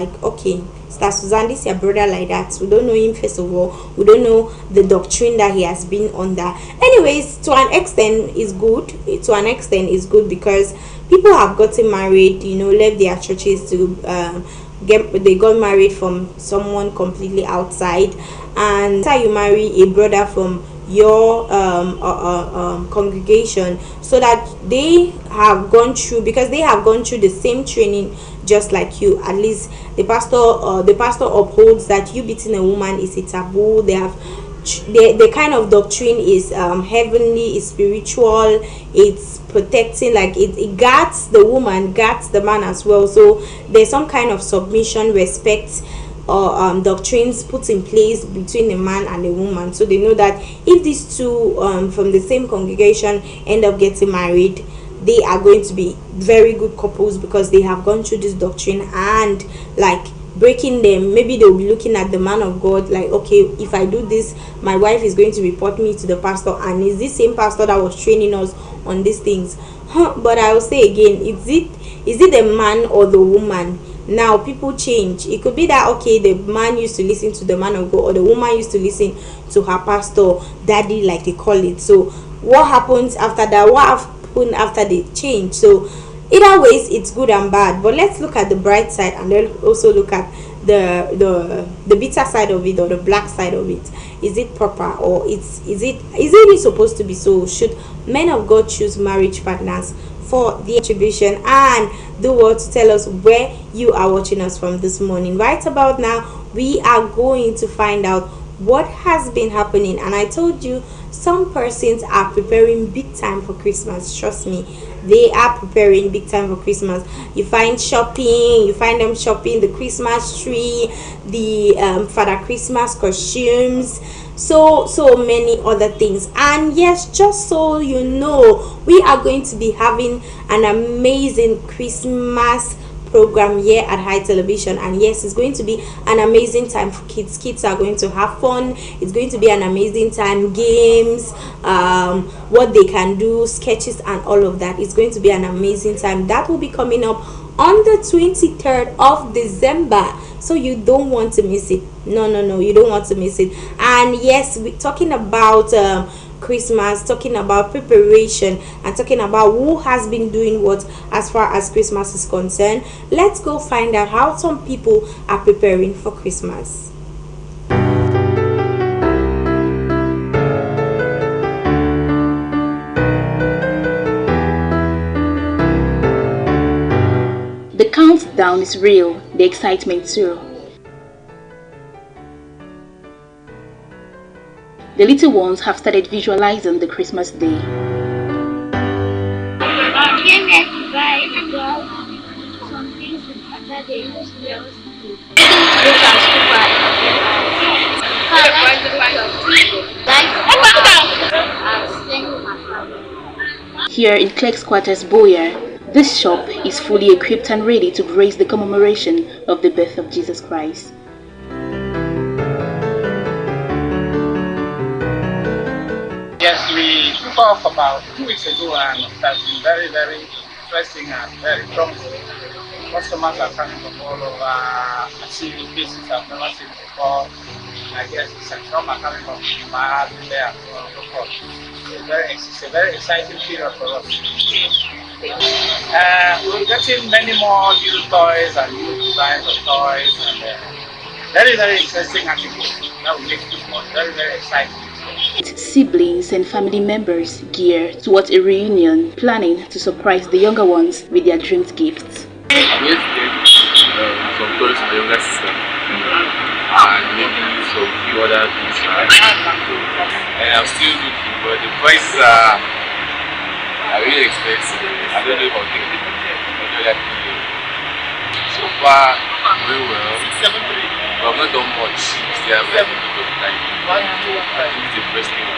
like, okay, Star Susan, this is your brother like that. We don't know him first of all. We don't know the doctrine that he has been under. Anyways, to an extent, is good. To an extent, is good because people have gotten married. Left their churches to they got married from someone completely outside, and after you marry a brother from your congregation, so that they have gone through, because they have gone through the same training just like you. At least the pastor upholds that you beating a woman is a taboo. They have the kind of doctrine is heavenly, is spiritual, it's protecting, like it guards the woman, guards the man as well. So there's some kind of submission, respect, or doctrines put in place between a man and a woman, so they know that if these two from the same congregation end up getting married, they are going to be very good couples because they have gone through this doctrine. And like breaking them, maybe they'll be looking at the man of God like, okay, if I do this, my wife is going to report me to the pastor, and is this same pastor that was training us on these things. But I will say again, is it the man or the woman? Now people change. It could be that, okay, the man used to listen to the man of God, or the woman used to listen to her pastor, daddy, like they call it. So what happens after that? What happened after they change? So either ways, it's good and bad. But let's look at the bright side, and then also look at the bitter side of it, or the black side of it. Is it proper, or is it really supposed to be so? Should men of God choose marriage partners for the attribution? And do what to tell us where you are watching us from this morning. Right about now, we are going to find out what has been happening. And I told you, some persons are preparing big time for Christmas. Trust me, they are preparing big time for Christmas. You find them shopping the Christmas tree, the Father Christmas costumes, so many other things. And yes, just so you know, we are going to be having an amazing Christmas program here at High Television. And yes, it's going to be an amazing time for kids are going to have fun. It's going to be an amazing time, games, what they can do, sketches, and all of that. It's going to be an amazing time. That will be coming up on the 23rd of December, so you don't want to miss it. No, you don't want to miss it. And yes, we're talking about Christmas, talking about preparation, and talking about who has been doing what as far as Christmas is concerned. Let's go find out how some people are preparing for Christmas. The countdown is real, the excitement too. The little ones have started visualizing the Christmas day. I came here to buy some things that they use to else. Here in Clerk's Quarters, Buea, this shop is fully equipped and ready to grace the commemoration of the birth of Jesus Christ. Yes, we talked about 2 weeks ago, and it has been very, very interesting and very promising. Customers are coming from all over. I see places I've never seen before. I guess some are coming from Buea there and so forth. It's a very exciting period for us. We're getting many more new toys and new designs of toys, and very, very interesting articles that will make people very, very exciting. Siblings and family members gear towards a reunion, planning to surprise the younger ones with their dreamed gifts. I'm here to get some toys for my younger sister and maybe some few other things. And I'm still looking, but the prices are really expensive. I don't know if I'll take it. So far, very well. But I've not done much. They have like a bit of time. I think it's the best thing.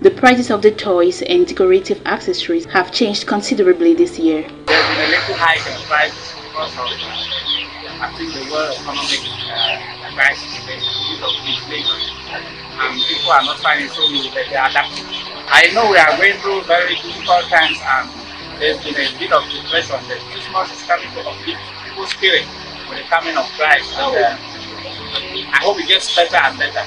The prices of the toys and decorative accessories have changed considerably this year. There's been a little hike in prices because of, I think, the world economic crisis, because of inflation. And people are not finding so easy that they are adapting. I know we are going through very difficult times and there's been a bit of depression. The Christmas is coming to uplift people's spirit with the coming of Christ. And I hope it gets better and better.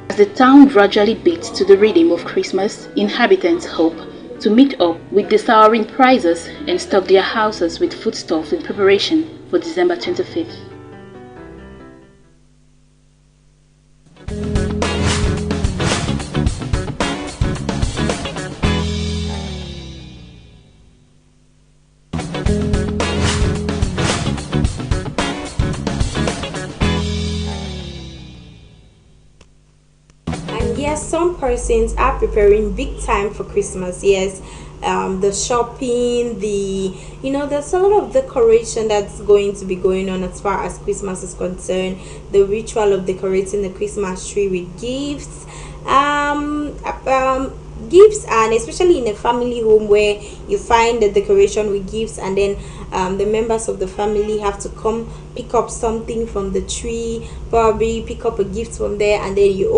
As the town gradually beats to the rhythm of Christmas, inhabitants hope to meet up with the soaring prices and stock their houses with foodstuffs in preparation for December 25th. And yes, some persons are preparing big time for Christmas. Yes, the shopping, there's a lot of decoration that's going to be going on as far as Christmas is concerned. The ritual of decorating the Christmas tree with gifts, gifts, and especially in a family home where you find the decoration with gifts, and then the members of the family have to come pick up something from the tree, probably pick up a gift from there, and then you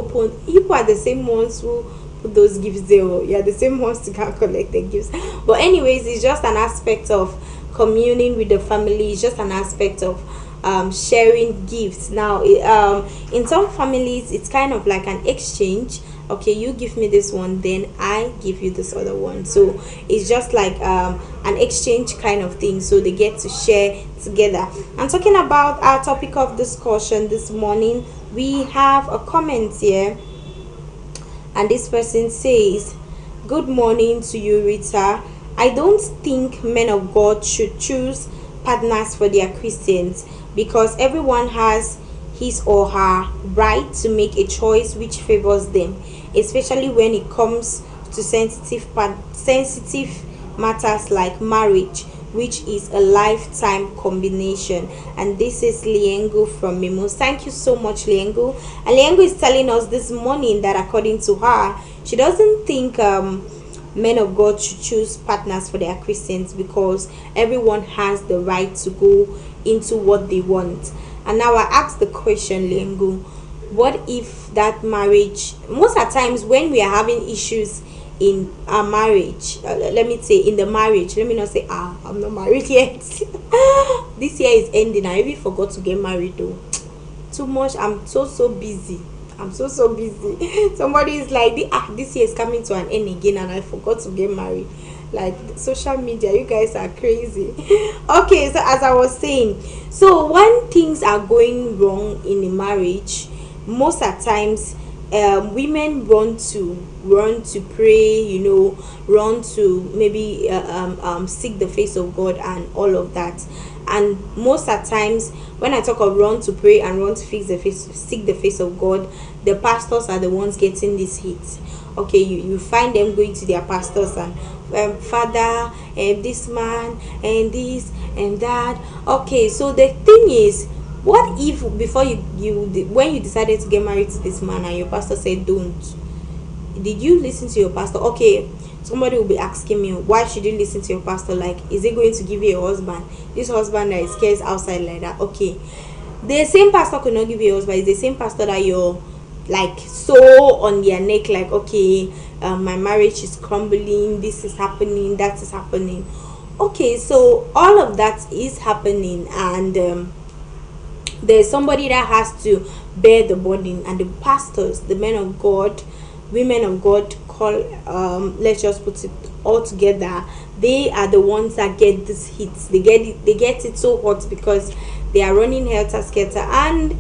are the same ones who put those gifts there, or you're the same ones to go and collect the gifts. But anyways, it's just an aspect of communing with the family. It's just an aspect of sharing gifts. Now in some families it's kind of like an exchange. Okay, you give me this one, then I give you this other one. So it's just like an exchange kind of thing, so they get to share together. And talking about our topic of discussion this morning, we have a comment here, and this person says, "Good morning to you, Rita. I don't think men of God should choose partners for their Christians, because everyone has his or her right to make a choice which favors them, especially when it comes to sensitive matters like marriage, which is a lifetime combination." And this is Liengo from Mimos. Thank you so much, Liengo. And Liengo is telling us this morning that according to her, she doesn't think men of God should choose partners for their Christians, because everyone has the right to go into what they want. And now I ask the question, Liengo, what if that marriage, most of the times when we are having issues in our marriage, let me say in the marriage, let me not say I'm not married yet. This year is ending. I even forgot to get married though. Too much. I'm so busy. I'm so busy. Somebody is like, this year is coming to an end again and I forgot to get married. Like social media, you guys are crazy. Okay, so as I was saying, so when things are going wrong in a marriage, most at times women run to pray, run to maybe seek the face of God and all of that. And most at times when I talk of run to pray and run to seek the face of God, the pastors are the ones getting this hit. Okay, you find them going to their pastors and father and this man and this and that. Okay, so the thing is, what if before when you decided to get married to this man and your pastor said don't, did you listen to your pastor? Okay, somebody will be asking me, why should you listen to your pastor? Like, is he going to give you a husband, this husband that is scared outside like that? Okay, the same pastor could not give you a husband. It's the same pastor that you're like so on their neck, like, okay, my marriage is crumbling, this is happening, that is happening. Okay, so all of that is happening, and there's somebody that has to bear the burden, and the pastors, the men of God, women of God, call let's just put it all together, they are the ones that get this hit. They get it so hot because they are running helter skelter, and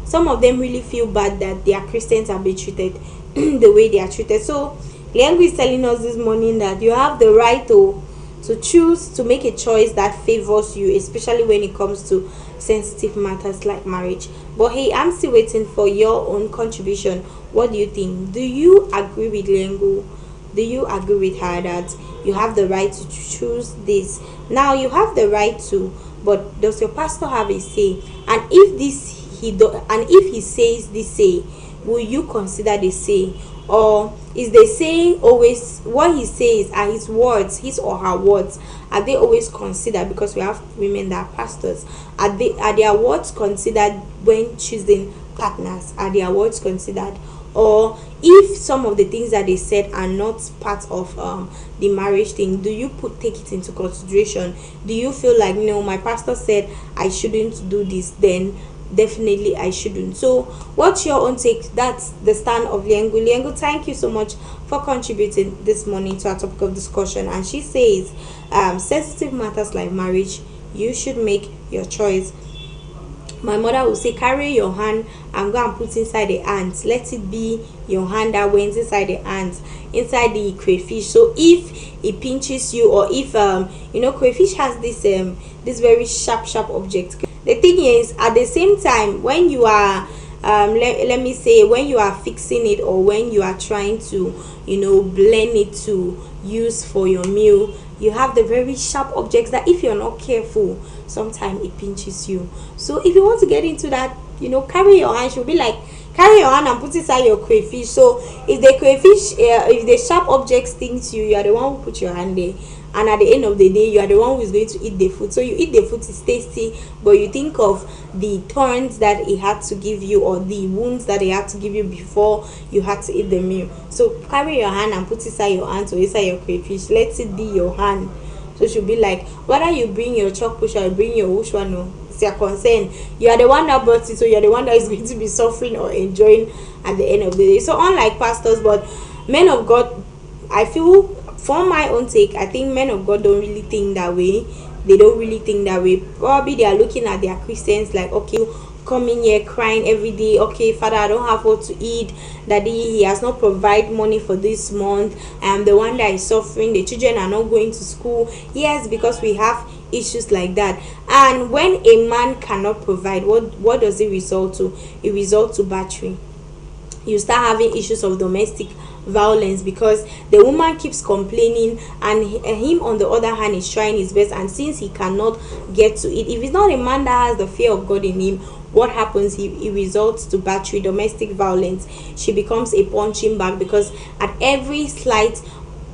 some of them really feel bad that their Christians are being treated the way they are treated. So Liangu is telling us this morning that you have the right to choose to make a choice that favors you, especially when it comes to sensitive matters like marriage. But hey, I'm still waiting for your own contribution. What do you think? Do you agree with Liangu? Do you agree with her that you have the right to choose this? Now you have the right to, but does your pastor have a say? And if if he says this say, will you consider the say? Or is the say always what he says, are his words, his or her words, are they always considered? Because we have women that are pastors, are their words considered when choosing partners? Are their words considered? Or if some of the things that they said are not part of the marriage thing, do you take it into consideration? Do you feel like, no, my pastor said I shouldn't do this, then definitely I shouldn't? So what's your own take? That's the stand of Liengu. Thank you so much for contributing this morning to our topic of discussion. And she says, sensitive matters like marriage, you should make your choice. My mother will say, carry your hand and go and put inside the ants. Let it be your hand that went inside the ants, inside the crayfish. So if it pinches you, or if crayfish has this very sharp object. The thing is, at the same time, when you are let me say, when you are fixing it, or when you are trying to blend it to use for your meal, you have the very sharp objects that if you're not careful, sometimes it pinches you. So if you want to get into that, carry your hand. She'll be like, carry your hand and put inside your crayfish. So if the crayfish, if the sharp object stings you, you are the one who put your hand there, and at the end of the day, you are the one who is going to eat the food. So you eat the food, it's tasty, but you think of the thorns that he had to give you, or the wounds that he had to give you before you had to eat the meal. So carry your hand and put inside your hand, or inside your crayfish. Let it be your hand. So she'll be like, whether you bring your chalk push or you bring your ushwano, it's your concern. You are the one that brought it, so you are the one that is going to be suffering or enjoying at the end of the day. So unlike pastors, but men of God, I feel, for my own take, I think men of God don't really think that way. They don't really think that way. Probably they are looking at their Christians like, okay, coming here crying every day, okay, Father, I don't have what to eat, Daddy, he has not provided money for this month, I am the one that is suffering, the children are not going to school. Yes, because we have issues like that. And when a man cannot provide, what does it result to? It results to battery. You start having issues of domestic violence, because the woman keeps complaining, and him on the other hand is trying his best, and since he cannot get to it, if he's not a man that has the fear of God in him, what happens? He results to battery, domestic violence. She becomes a punching bag, because at every slight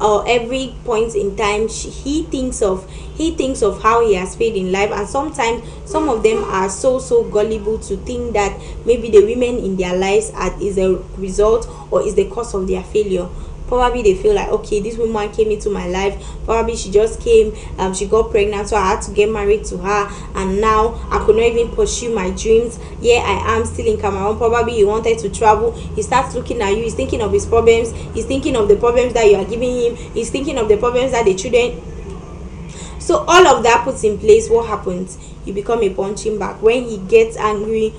or every point in time, he thinks of how he has failed in life. And sometimes some of them are so gullible to think that maybe the women in their lives is a result or is the cause of their failure. Probably they feel like, okay, this woman came into my life, probably she just came, she got pregnant, so I had to get married to her, and now I could not even pursue my dreams. Yeah, I am still in Cameroon. Probably he wanted to travel. He starts looking at you, he's thinking of his problems, he's thinking of the problems that you are giving him, he's thinking of the problems that the children. So all of that puts in place, what happens? You become a punching bag. When he gets angry,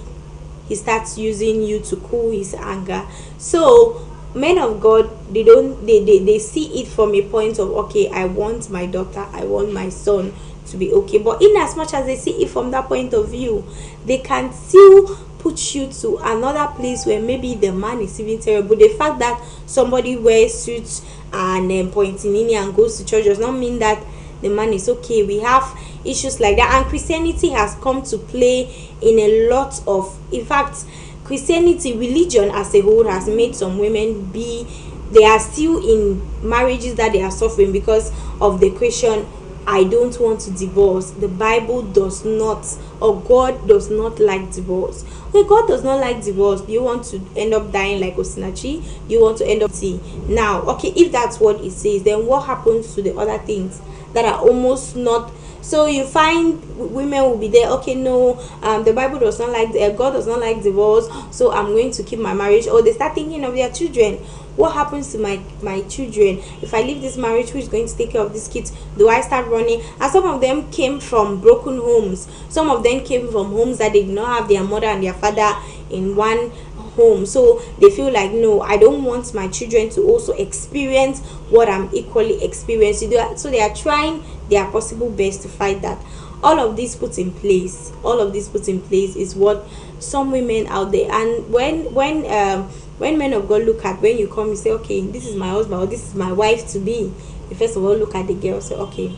he starts using you to cool his anger. So men of God, they see it from a point of, okay, I want my daughter, I want my son to be okay. But in as much as they see it from that point of view, they can still put you to another place where maybe the man is even terrible. The fact that somebody wears suits and pointing in and goes to church does not mean that the man is okay. We have issues like that, and Christianity has come to play in a lot of, in fact, Christianity, religion as a whole, has made some women they are still in marriages that they are suffering because of the question, I don't want to divorce. The Bible does not, or God does not like divorce. Okay, God does not like divorce. Do you want to end up dying like Osinachi? Do you want to end up now? Okay, if that's what it says, then what happens to the other things that are almost not? So you find women will be there, okay, no, the Bible does not like, God does not like divorce, so I'm going to keep my marriage. Or they start thinking of their children. What happens to my children? If I leave this marriage, who is going to take care of these kids? Do I start running? And some of them came from broken homes. Some of them came from homes that they did not have their mother and their father in one home. So they feel like, no, I don't want my children to also experience what I'm equally experiencing. So they are trying their possible best to fight that. All of this put in place is what some women out there. And when men of God look at, when you come, you say, okay, this is my husband or this is my wife to be, you first of all look at the girl, say, okay,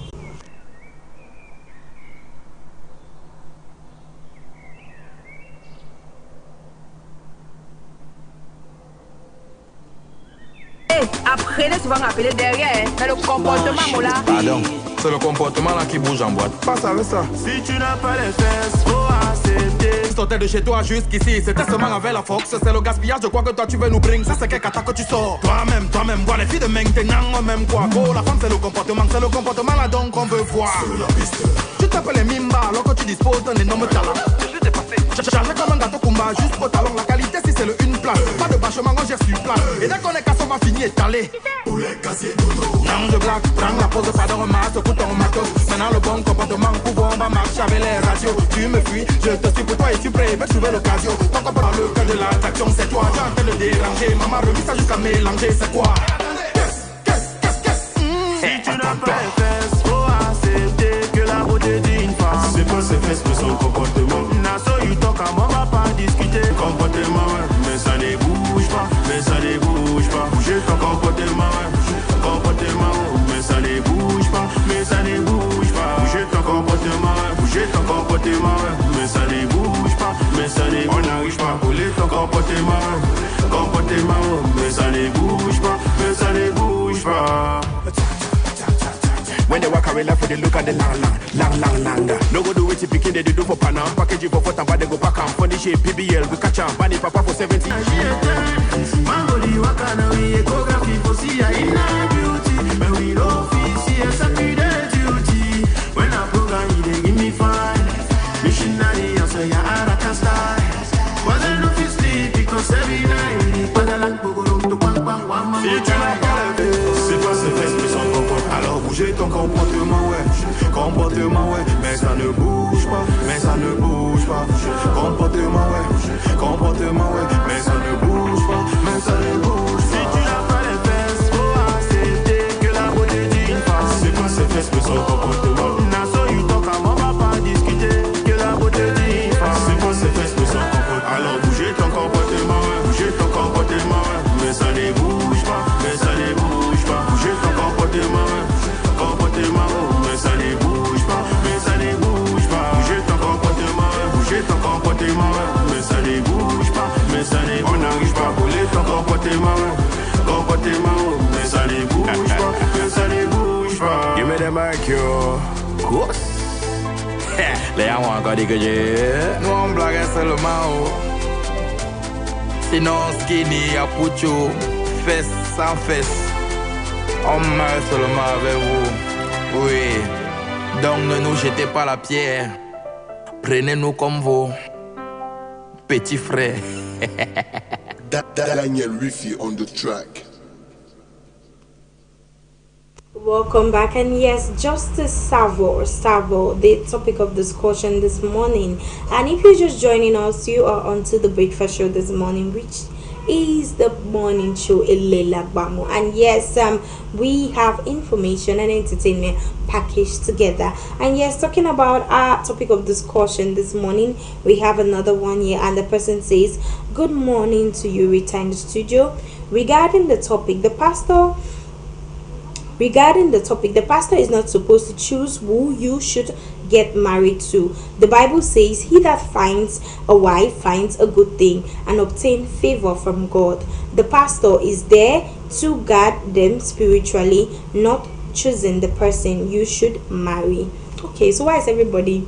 après souvent appelé derrière, mais le comportement là. Pardon, c'est le comportement là qui bouge en boîte. Passe avec ça. Si tu n'as pas les fesses, oh, Tu sortais de chez toi jusqu'ici, c'était seulement avec la force. C'est le gaspillage, je crois que toi tu veux nous bring. Ça c'est quel cata que tu sors. Toi-même, vois les filles de maintenant, même quoi. Go, la femme c'est le comportement là donc on veut voir. Tu t'appelles les Mimba alors que tu disposes d'un énorme talent. Chargé comme un gâteau Kumba, juste au talon. La qualité si c'est le une place. Pas de bâchement, on gère sur place. Et dès qu'on est cassé, on va finir étalé. Non, je blague, prends la pause, pas de remarque, écoute ton matos. Maintenant le bon comportement, pouvoir, on va marcher avec les radios. Tu me fuis, je te suis pour toi et tu pries, veux trouver l'occasion. Ton comportement, le cœur de l'attraction, c'est toi. Tu es en train de déranger, maman remis ça jusqu'à mélanger, c'est quoi? Si tu n'as pas les fesses, faut accepter que la beauté d'une femme, c'est pas ses fesses mais son comportement. Naso you talk à moi, va pas discuter. Comportement, mais ça ne bouge pas, mais ça ne bouge pas. Bouger ton comportement, mais ça ne bouge pas, mais ça ne bouge pas. Bouger ton comportement, mais ça ne bouge pas, mais ça ne bouge pas. On n'arrive pas à couler ton comportement, mais ça ne bouge pas, mais ça ne bouge pas. When they walk away left with the look at the lang. No go do it if they do for Panam. Package for foot and bad they go pack 'em. Funny shape PBL, we catch 'em. Bunny papa for 70. Mango di wakana we ecography for see in beauty. When we don't see a Saturday duty. When I program they give me fine. Missionary answer ya Araka style. Wasn't no fit sleep because every night. Padalang pogorum to bang bang one. C'est pas ses fesses mais son comportement. Alors bougez ton comportement, ouais, mais ça ne bouge pas, mais ça ne bouge pas. Comportement, ouais, mais ça ne bouge pas, mais ça ne bouge pas. Si tu n'as pas les fesses, faut accepter que la beauté d'une femme, c'est pas ses fesses mais son comportement. Naso you talk à moi, va pas discuter que la beauté d'une femme, c'est pas ses fesses mais son comportement. Alors bougez ton comportement, mais ça ne bouge pas, mais ça ne bouge pas. Bougez ton comportement, mais ça ne bouge pas, mais ça ne bouge pas. Bougez ton comportement, mais ça ne bouge pas, mais ça ne bouge pas. On n'arrive pas à voler ton comportement, mais ça ne bouge pas, mais ça ne bouge pas. Give me the mic, yo. Course. Les gens ont encore dit que nous on blague seulement. Sinon skinny à poucho, fesse sans fesse. On meurt seulement avec vous. Oui. Donc ne nous jetez pas la pierre. Prenez-nous comme vos petits frères. Daniel Riffy on the track. Welcome back, and yes, Justice Savo, the topic of discussion this morning. And if you're just joining us, you are onto the breakfast show this morning, which is the morning show Gbamu. And yes, we have information and entertainment packaged together. And yes, talking about our topic of discussion this morning, we have another one here, and the person says, "Good morning to you, Rita in the studio. Regarding the topic, the pastor is not supposed to choose who you should get married to. The Bible says, he that finds a wife finds a good thing and obtain favor from God. The pastor is there to guard them spiritually, not choosing the person you should marry." Okay, so why is everybody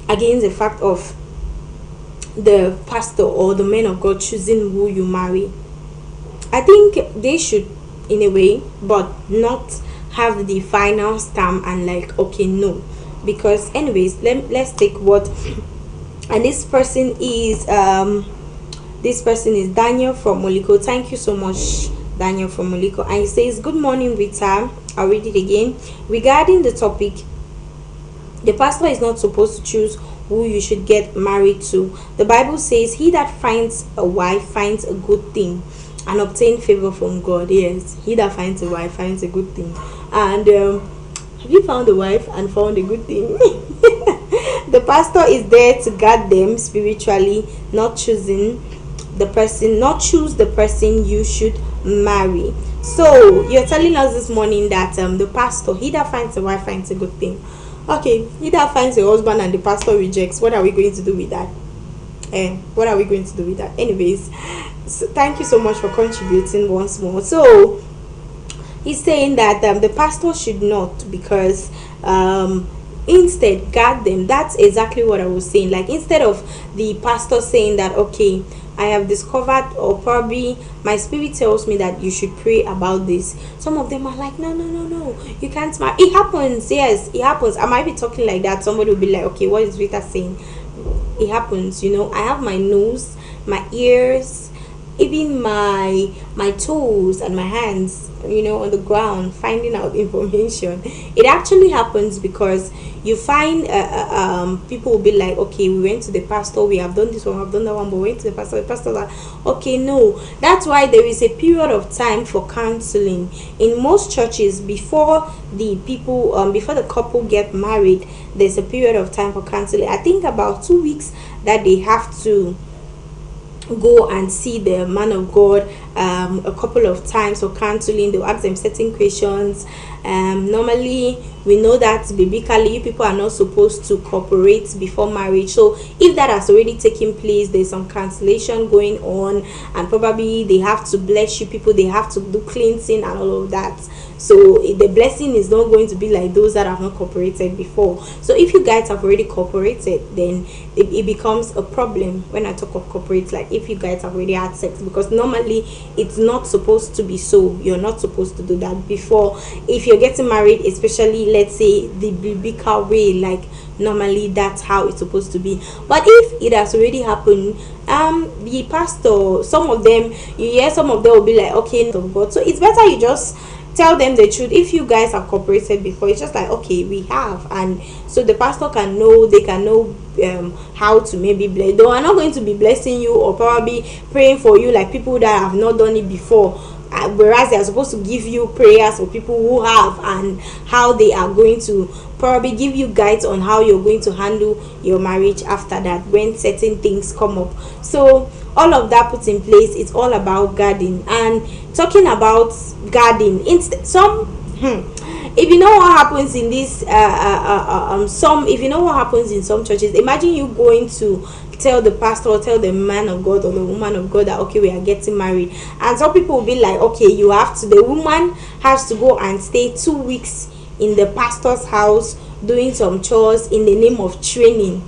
against the fact of the pastor or the men of God choosing who you marry? I think they should, in a way, but not have the final stamp and like, okay, no. Because anyways, let's take what, and this person is Daniel from Moliko. Thank you so much, Daniel from Moliko. And he says, "Good morning, Rita." I'll read it again. Regarding the topic, the pastor is not supposed to choose who you should get married to. The Bible says, he that finds a wife finds a good thing and obtain favor from God. Yes, he that finds a wife finds a good thing. And have you found a wife and found a good thing? The pastor is there to guard them spiritually, not choose the person you should marry. So you're telling us this morning that the pastor, he that finds a wife finds a good thing. Okay, he that finds a husband and the pastor rejects, what are we going to do with that? What are we going to do with that? Anyways, so thank you so much for contributing once more. So he's saying that the pastor should not, because Instead, guard them. That's exactly what I was saying. Like, instead of the pastor saying that, okay, I have discovered, or probably my spirit tells me that you should pray about this. Some of them are like, no, no, no, no, you can't marry. It happens, yes, it happens. I might be talking like that. Somebody will be like, okay, what is Rita saying? It happens, you know. I have my nose, my ears, even my toes and my hands, you know, on the ground, finding out information. It actually happens because you find people will be like, okay, we went to the pastor, we have done this one, I've done that one, but we went to the pastor like, okay, no. That's why there is a period of time for counseling in most churches. Before the people before the couple get married, there's a period of time for counseling. I think about 2 weeks that they have to go and see the man of God a couple of times for counseling. They'll ask them certain questions. Normally, we know that biblically, you people are not supposed to cooperate before marriage. So if that has already taken place, there's some cancellation going on, and probably they have to bless you people, they have to do cleansing and all of that. So the blessing is not going to be like those that have not cooperated before. So if you guys have already cooperated, then it becomes a problem. When I talk of cooperate, like if you guys have already had sex, because normally it's not supposed to be so. You're not supposed to do that before. If you're getting married, especially, let's say the biblical way, like normally that's how it's supposed to be. But if it has already happened, the pastor, some of them, you hear some of them will be like, okay, of God. So it's better you just tell them the truth. If you guys have cooperated before, it's just like, okay, we have, and so the pastor can know, they can know how to maybe bless. They are not going to be blessing you or probably praying for you like people that have not done it before, whereas they are supposed to give you prayers for people who have, and how they are going to probably give you guides on how you're going to handle your marriage after that when certain things come up. So all of that put in place, it's all about guarding. And talking about guarding, if you know what happens in this if you know what happens in some churches, imagine you going to tell the pastor or tell the man of God or the woman of God that, okay, we are getting married, and some people will be like, okay, you have to, the woman has to go and stay 2 weeks in the pastor's house doing some chores in the name of training.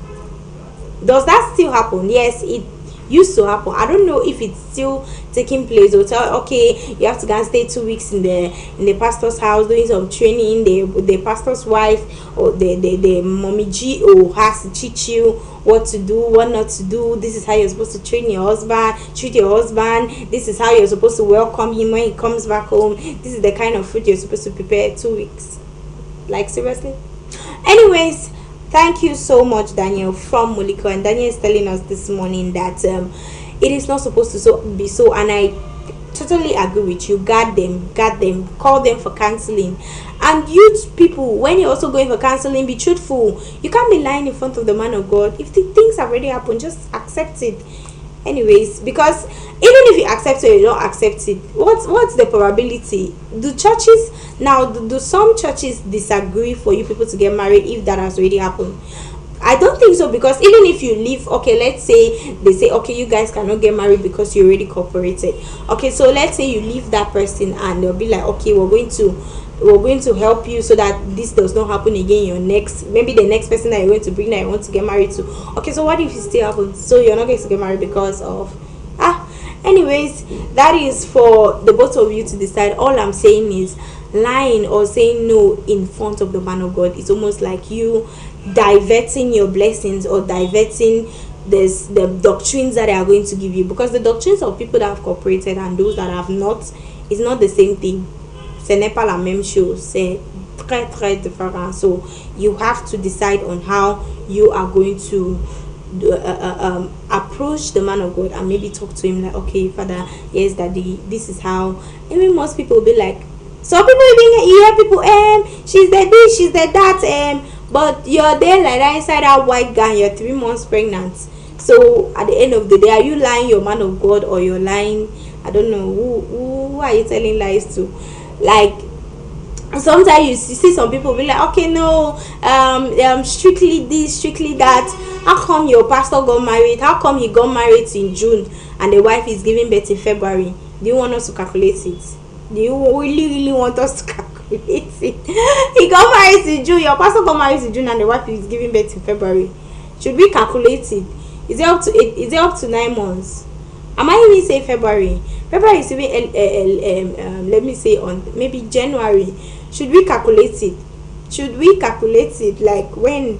Does that still happen? Yes, it used to happen. I don't know if it's still taking place. Or tell, okay, you have to go and stay 2 weeks in the pastor's house doing some training. The pastor's wife or the mommy G or has to teach you what to do, what not to do. This is how you're supposed to train your husband, treat your husband. This is how you're supposed to welcome him when he comes back home. This is the kind of food you're supposed to prepare 2 weeks. Like, seriously? Anyways, thank you so much, Daniel from Moliko. And Daniel is telling us this morning that it is not supposed to be so, and I totally agree with you. Guard them, call them for counseling. And you people, when you're also going for counseling, be truthful. You can't be lying in front of the man of God. If the things have already happened, just accept it. Anyways, because even if you accept it or you don't accept it, what's the probability? Do churches now, do some churches disagree for you people to get married if that has already happened? I don't think so, because even if you leave, okay, let's say they say, okay, you guys cannot get married because you already cooperated. Okay, so let's say you leave that person and they'll be like, okay, we're going to help you so that this does not happen again. Your next, maybe the next person that you're going to bring that you want to get married to. Okay, so what if it still happens? So you're not going to get married because of anyways, that is for the both of you to decide. All I'm saying is, lying or saying no in front of the man of God is almost like you diverting your blessings or diverting the doctrines that they are going to give you, because the doctrines of people that have cooperated and those that have not is not the same thing. Ce n'est pas la même chose. C'est très très différent. So you have to decide on how you are going to approach the man of God and maybe talk to him like, okay, Father, yes, Daddy, this is how. I mean, most people will be like, some people even hear people, she's the this, she's the that, but you're there like that inside that white gown, you're 3 months pregnant. So at the end of the day, are you lying your man of God, or you're lying, I don't know, who are you telling lies to? Like, sometimes you see some people be like, okay, no, strictly this, strictly that. How come your pastor got married? How come he got married in June and the wife is giving birth in February? Do you want us to calculate it? Do you really want us to calculate it? He got married in June. Your pastor got married in June, and the wife is giving birth in February. Should we calculate it? Is it up to 8? Is it up to 9 months? Am I even say February? February is even let me say on maybe January. Should we calculate it? Should we calculate it like when?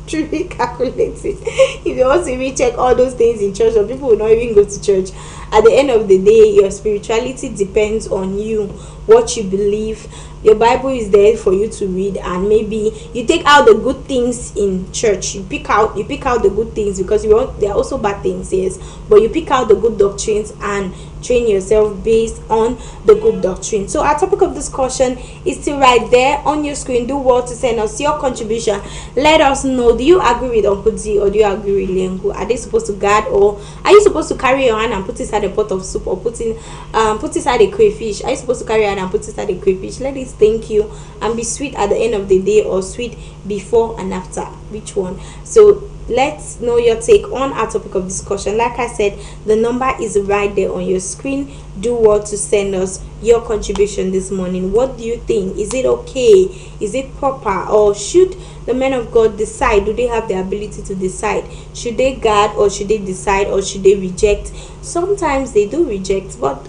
Should we calculate it? If you want to even check all those things in church, or people will not even go to church. At the end of the day, your spirituality depends on you, what you believe. Your Bible is there for you to read, and maybe you take out the good things in church. You pick out the good things, because there are also bad things, yes, but you pick out the good doctrines and train yourself based on the good doctrine. So our topic of discussion is still right there on your screen. Do well to send us your contribution. Let us know, do you agree with Uncle D or do you agree with Lengu? Are they supposed to guard, or are you supposed to carry your hand and put inside a pot of soup, or put inside a crayfish? Are you supposed to carry your hand and put inside a crayfish? Let it thank you and be sweet at the end of the day, or sweet before and after? Which one? So let's know your take on our topic of discussion. Like I said, the number is right there on your screen. Do what to send us your contribution this morning. What do you think? Is it okay? Is it proper? Or should the men of God decide? Do they have the ability to decide? Should they guard, or should they decide, or should they reject? Sometimes they do reject, but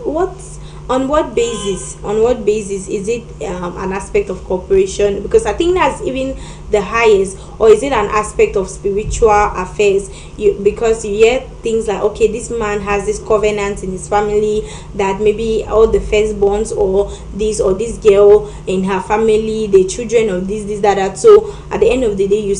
on what basis? On what basis? Is it an aspect of cooperation? Because I think that's even the highest. Or is it an aspect of spiritual affairs? Because you hear things like, okay, this man has this covenant in his family that maybe all the firstborns, or this girl in her family, the children of this, that. So at the end of the day,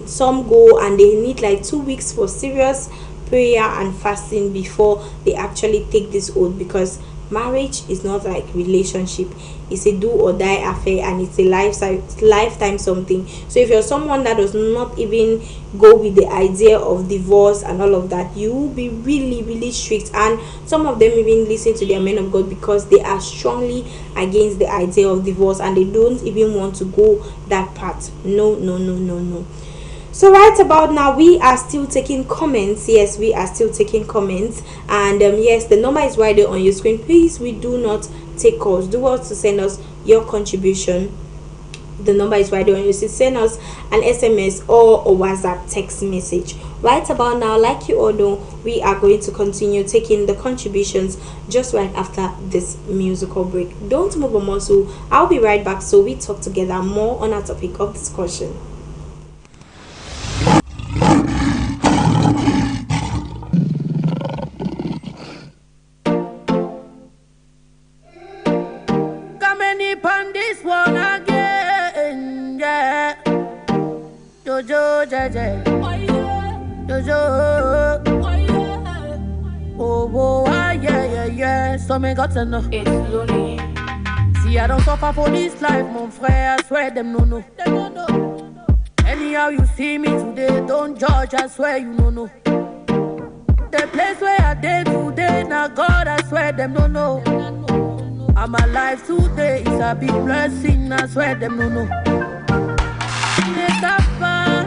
some go and they need like 2 weeks for serious prayer and fasting before they actually take this oath, because marriage is not like relationship. It's a do or die affair, and it's a lifetime something. So if you're someone that does not even go with the idea of divorce and all of that, you will be really strict. And some of them even listen to their men of God because they are strongly against the idea of divorce, and they don't even want to go that path. No. So right about now, we are still taking comments. Yes, we are still taking comments. And yes, the number is right there on your screen. Please, we do not take calls. Do well to send us your contribution. The number is right there on your screen. Send us an SMS or a WhatsApp text message. Right about now, like you all know, we are going to continue taking the contributions just right after this musical break. Don't move a muscle. I'll be right back so we talk together more on our topic of discussion. So me got to know It's lonely. See, I don't suffer for this life, mon frère. I swear them no. Them no know. Anyhow you see me today, don't judge. I swear you no. The place where I did today, now God, I swear them no know. I'm alive today, it's a big blessing. I swear them no. In a soft bar,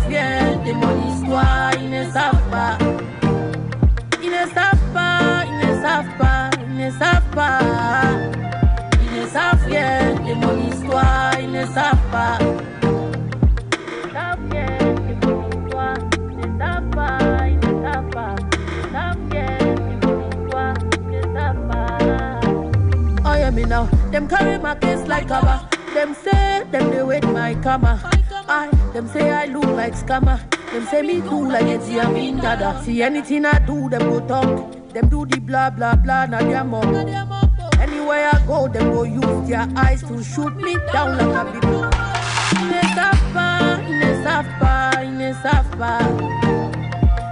yeah, the money's toi, in a soft bar. In a soft bar, yeah, the money's toi, in a soft bar. Yeah, the money's toi, in a soft bar, in a soft bar. Yeah, the money's toi, in a soft bar. Oh yeah, me now, them carry my case like cover. Them say, they wait my karma. Them say I look like scammer. Them say me do like a Ziamin dada. See anything I do, them go talk. Them do the blah blah blah, now they're more. Anywhere I go, them go use their eyes to shoot me down like a people. In a soft bar, in a soft bar, in a soft bar.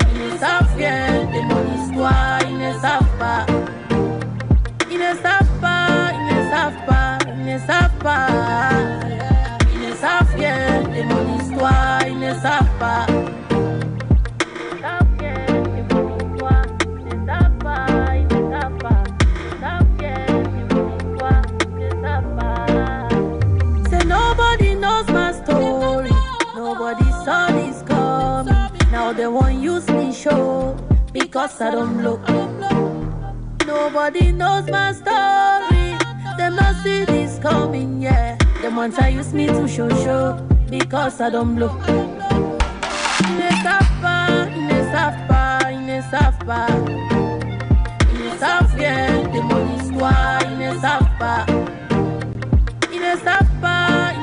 In a soft, yeah, the money's toi, in a soft bar. In a soft bar, in a soft bar, in a soft bar. In a soft, yeah, the money's toi, in a soft bar. Soft, yeah, the money's toi, in a soft bar, in a soft bar. Soft, yeah, the money's toi, in a soft bar. Say nobody knows my story. Nobody saw this coming. Now I don't blow. Nobody knows my story. Them not see this coming, yeah. Them want to use me to show because I don't blow. In a sapa, yeah, the money squad in a sapa. In a sapa,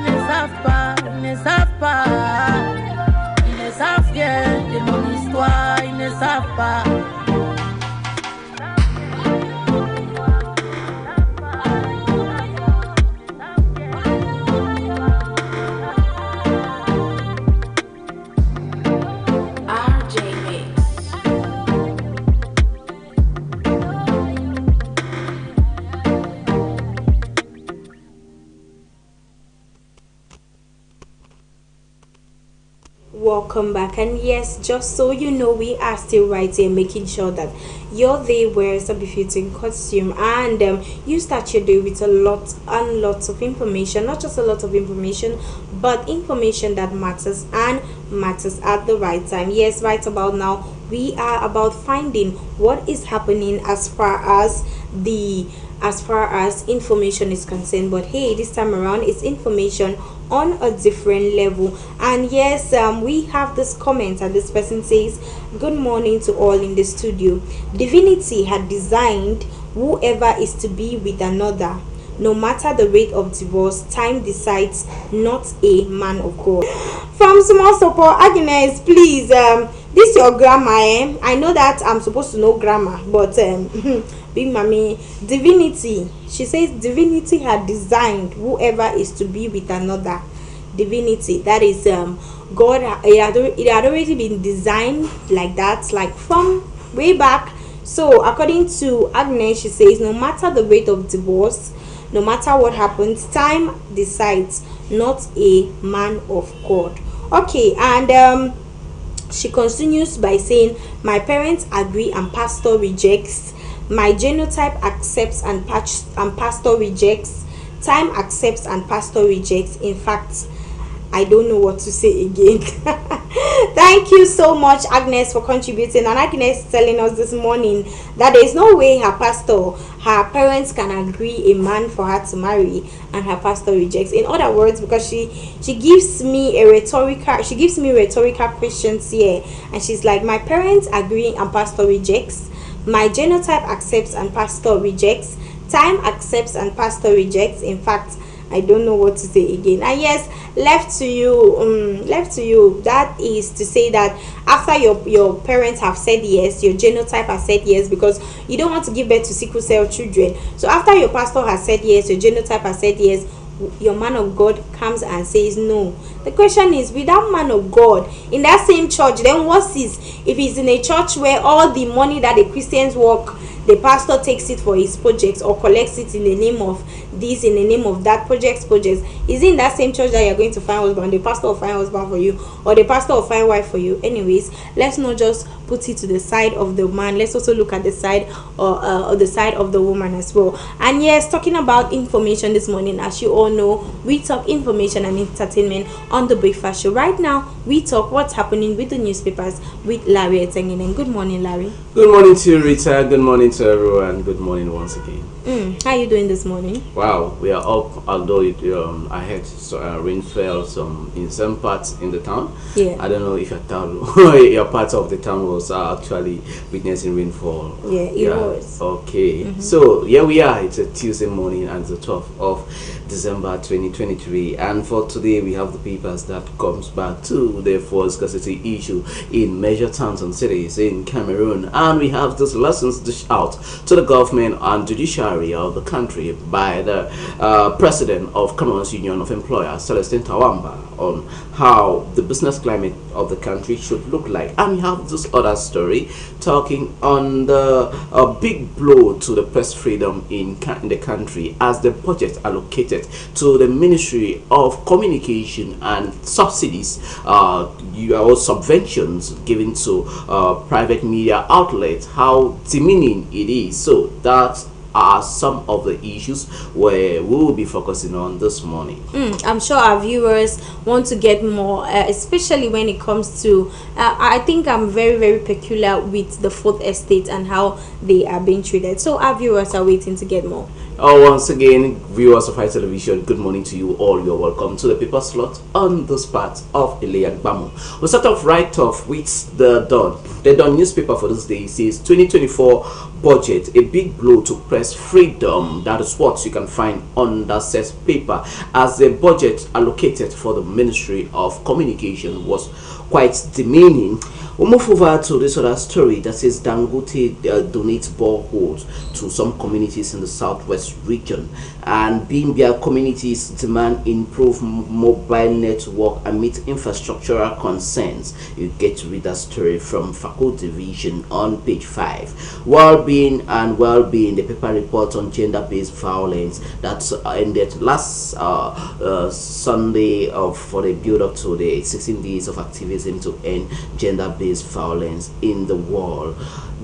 yeah, the money squad in a sapa. Welcome back, and yes, just so you know, we are still right here making sure that your day wears a befitting costume, and you start your day with a lot and lots of information, not just a lot of information, but information that matters and matters at the right time. Yes, right about now we are about finding what is happening as far as information is concerned. But hey, this time around it's information on a different level. And yes, we have this comment, and this person says, good morning to all in the studio. Divinity had designed whoever is to be with another. No matter the rate of divorce, time decides, not a man of God. From small support, Agnes, please, this your grammar, eh? I know that I'm supposed to know grammar, but big mommy, divinity, she says divinity had designed whoever is to be with another. Divinity, that is God. It had already been designed like that, like from way back. So according to Agnes, she says no matter the rate of divorce, no matter what happens, time decides, not a man of God. Okay, and she continues by saying, my parents agree and pastor rejects. My genotype accepts and pastor rejects. Time accepts and pastor rejects. In fact, I don't know what to say again. Thank you so much, Agnes, for contributing. And Agnes is telling us this morning that there is no way her parents can agree a man for her to marry, and her pastor rejects. In other words, because she gives me rhetorical questions here, and she's like, my parents agree and pastor rejects. My genotype accepts and pastor rejects. Time accepts and pastor rejects. In fact, I don't know what to say again. And yes, left to you. That is to say that after your parents have said yes, your genotype has said yes, because you don't want to give birth to sickle cell children. So after your pastor has said yes, your genotype has said yes, your man of God comes and says no. The question is, with that man of God in that same church, then what is if he's in a church where all the money that the Christians work, the pastor takes it for his projects or collects it in the name of this, in the name of that projects? Is it in that same church that you're going to find husband? The pastor will find husband for you, or the pastor will find wife for you? Anyways, let's not just put it to the side of the man. Let's also look at the side or the side of the woman as well. And yes, talking about information this morning, as you all know, we talk information and entertainment on the Breakfast Show. Right now, we talk what's happening with the newspapers with Larry Etenginen. Good morning, Larry. Good morning to you, Rita. Good morning to everyone. Good morning once again. How are you doing this morning? Wow, we are up, although I had rain fell in some parts in the town. Yeah. I don't know if your part of the town was actually witnessing rainfall. Yeah, it was. Okay. So here we are. It's a Tuesday morning, and the 12th of December 2023. And for today, we have the papers that comes back to the fuel scarcity issue in major towns and cities in Cameroon. And we have these lessons dished out to the government and judiciary of the country by the president of Cameroon's Union of Employers, Celestin Tawamba, on how the business climate of the country should look like. And we have this other story talking on the big blow to the press freedom in the country as the budget allocated to the Ministry of Communication and subsidies or subventions given to private media outlets, how demeaning it is. So that's are some of the issues where we will be focusing on this morning. I'm sure our viewers want to get more, especially when it comes to. I think I'm very, very peculiar with the fourth estate and how they are being treated. So our viewers are waiting to get more. Once again, viewers of High Television, good morning to you all. You're welcome to the paper slot on this part of Gbamu. We'll start off right off with the Dawn. The Dawn newspaper for this day says 2024 budget, a big blow to press freedom. That is what you can find on that says paper, as the budget allocated for the Ministry of Communication was quite demeaning. We'll move over to this other story that says Dangote donates boreholes to some communities in the southwest region, and Bimbia communities demand improve mobile network amid infrastructural concerns. You get to read that story from Faculty Division on page 5. Well-being, the paper report on gender-based violence that ended last Sunday for the build-up to the 16 days of activism to end gender-based violence in the world.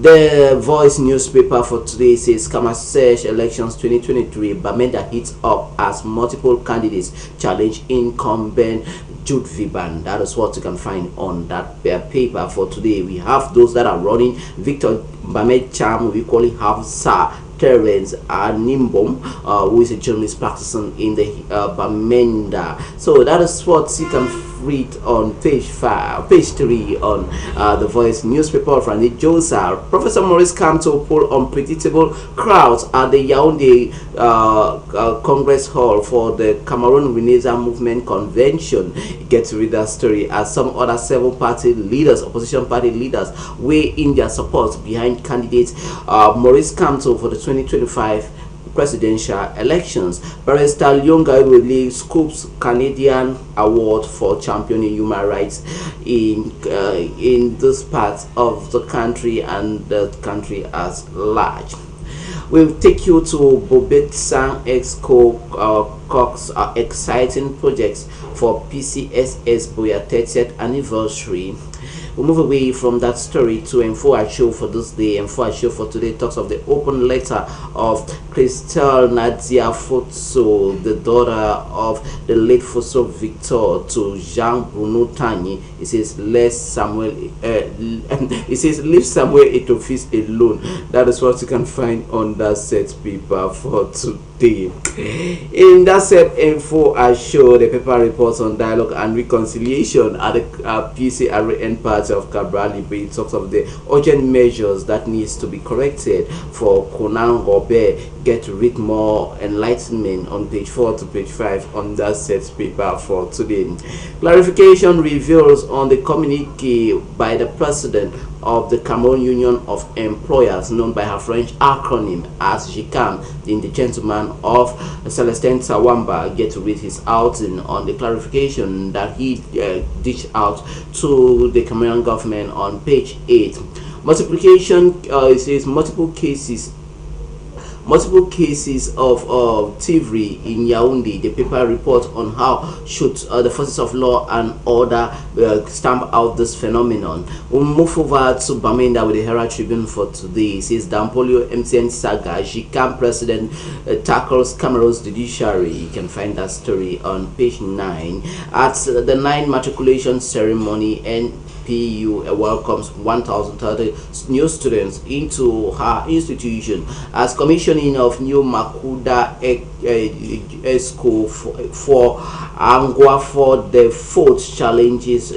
The Voice newspaper for today says Kamasesh elections 2023, Bamenda hits up as multiple candidates challenge incumbent Jude Viban. That is what you can find on that paper for today. We have those that are running: Victor Bamed Cham, we call it Sir Terence Nimbom, who is a journalist practicing in the Bamenda. So that is what you can read on page 3 on the Voice newspaper from the Josa. Professor Maurice Kamto poll unpredictable crowds at the Yaoundé Congress Hall for the Cameroon Renaissance Movement Convention. You get to read that story as some other several party leaders, opposition party leaders, weigh in their support behind candidate Maurice Kamto for the 2025 presidential elections. Barrister Lyonga Willie scoops Canadian award for championing human rights in this part of the country and the country as large. We'll take you to Bobet-Sang Exco Cox exciting projects for PCSS Buea 30th anniversary. We'll move away from that story to Info Show for this day. Info Show for today talks of the open letter of Christelle Nadia Fotso, the daughter of the late Foso Victor, to Jean Bruno Tani. It says, leave Samuel Etofis alone. That is what you can find on that set paper for today. In that set Info Show, the paper reports on dialogue and reconciliation at the PCRN part of Cabrali Bay. It talks of the urgent measures that needs to be corrected for Conan Robert. Get to read more enlightenment on page 4 to page 5 on that set paper for today. Clarification reveals on the communique by the president of the Cameroon Union of Employers, known by her French acronym as GICAM, the gentleman of Celestin Sawamba. Get to read his outing on the clarification that he dished out to the Cameroon government on page 8. Multiplication, it says multiple cases of thievery in Yaoundé. The paper report on how should the forces of law and order stamp out this phenomenon. We'll move over to Bamenda with the Herald Tribune for today. It says Dampolio MTN saga, GICAM president tackles Cameroon's judiciary. You can find that story on page 9. At the 9 matriculation ceremony, NPU welcomes 1,030 new students into her institution as commissioning of new Makuda school for Angwa for the 4th challenges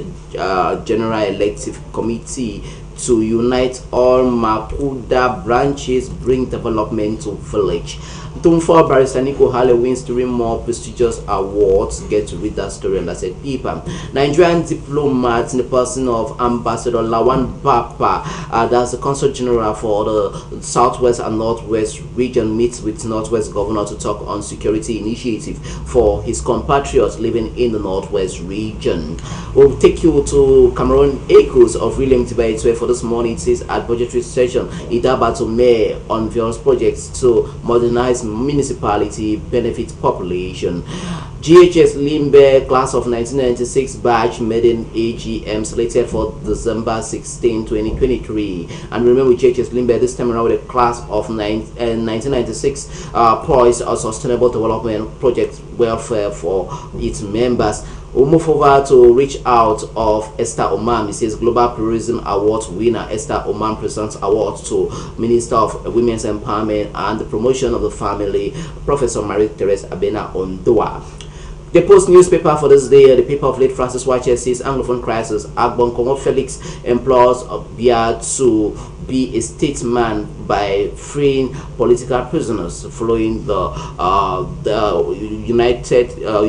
General Elective Committee to unite all Makuda branches, bring development to village. Tumfor Barrister Nico Hale wins 3 more prestigious awards. Get to read that story on that said paper. Nigerian diplomats in the person of Ambassador Lawan Bapa, that's the Consul General for the Southwest and Northwest region, meets with Northwest Governor to talk on security initiative for his compatriots living in the Northwest region. We'll take you to Cameroon Echoes of William Tibaitwe for this morning. It says at budgetary session, Idaba to Mayor unveils projects to modernize municipality benefit population. GHS Limbe class of 1996 batch maiden AGM selected for December 16, 2023. And remember, GHS Limbe this time around with a class of 1996 poised a sustainable development project welfare for its members. We'll move over to reach out of Esther Oman. It says Global Tourism Award winner Esther Oman presents award to Minister of Women's Empowerment and the Promotion of the Family, Professor Marie-Therese Abena Ondoa. The Post newspaper for this day, the paper of late Francis Wache says Anglophone crisis. Agbon Kongo Felix implores Buea to be a statesman by freeing political prisoners following the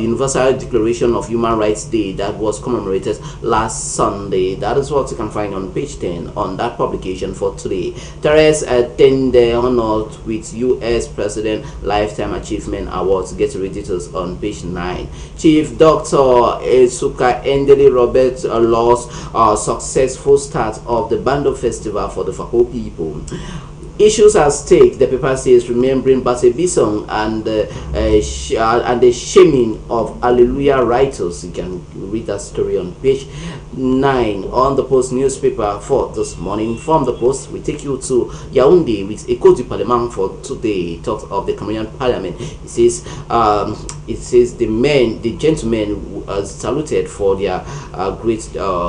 Universal Declaration of Human Rights Day that was commemorated last Sunday. That is what you can find on page 10 on that publication for today. Therese attained the honor with U.S. President Lifetime Achievement Awards. Get the details on page 9. Chief Dr. Esuka Endeli Robert lost a successful start of the Bando Festival for the Fako people. Issues at stake, the paper says, remembering Bate Bisong and the shaming of Hallelujah writers. You can read that story on page 9 on the Post newspaper for this morning. From the Post, we take you to Yaoundé with Eco du Parlement for today. Talks of the Cameroonian Parliament. It says the gentlemen saluted for their great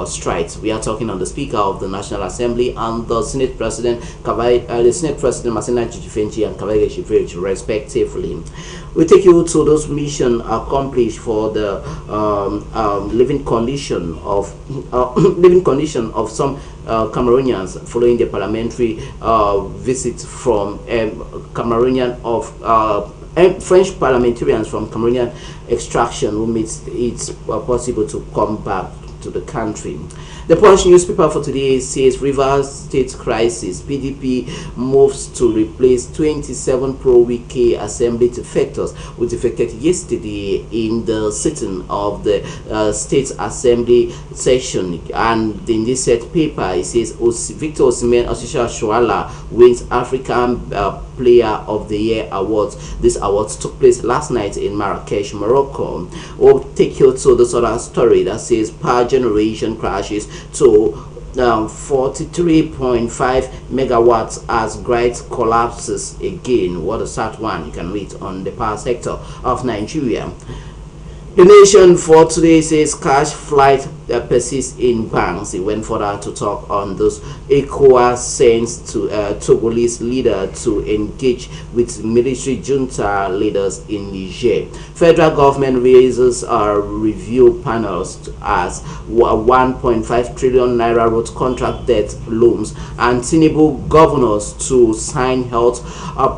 strides. We are talking on the Speaker of the National Assembly and the Senate President Senate President Masina Jijifenchi and Kavage Shifrich, respectively. We take you to those mission accomplished for the living condition of some Cameroonians following the parliamentary visit from Cameroonian of French parliamentarians from Cameroonian extraction who made it possible to come back to the country. The Punch newspaper for today says Rivers State crisis. PDP moves to replace 27 pro-Wike assembly defectors who defected yesterday in the sitting of the State Assembly session. And in this set paper, it says Victor Osimhen Oshoala wins African Player of the Year awards. These awards took place last night in Marrakesh, Morocco. We'll take you to this other story that says power generation crashes to 43.5 megawatts as grid collapses again. What a sad one. You can read on the power sector of Nigeria. The Nation for today says cash flight persists in banks. It went further to talk on those. ECOWAS sends to Togolese leader to engage with military junta leaders in Niger. Federal government raises review panels as 1.5 trillion naira road contract debt looms, and Tinubu governors to sign health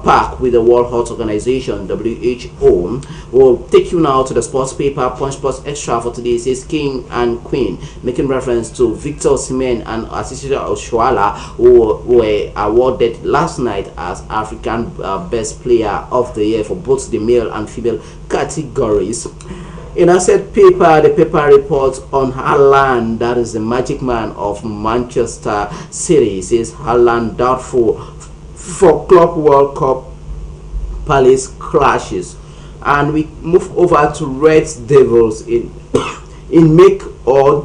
pact with the World Health Organization (WHO). We'll take you now to the sports paper. Punch Sports Extra for today says King and Queen, making reference to Victor Osimhen and Asisita Oshoala, who were awarded last night as African Best Player of the Year for both the male and female categories. In a set paper, the paper reports on Haaland, that is the magic man of Manchester City. It says Haaland doubtful for Club World Cup, Palace clashes. And we move over to Red Devils in make or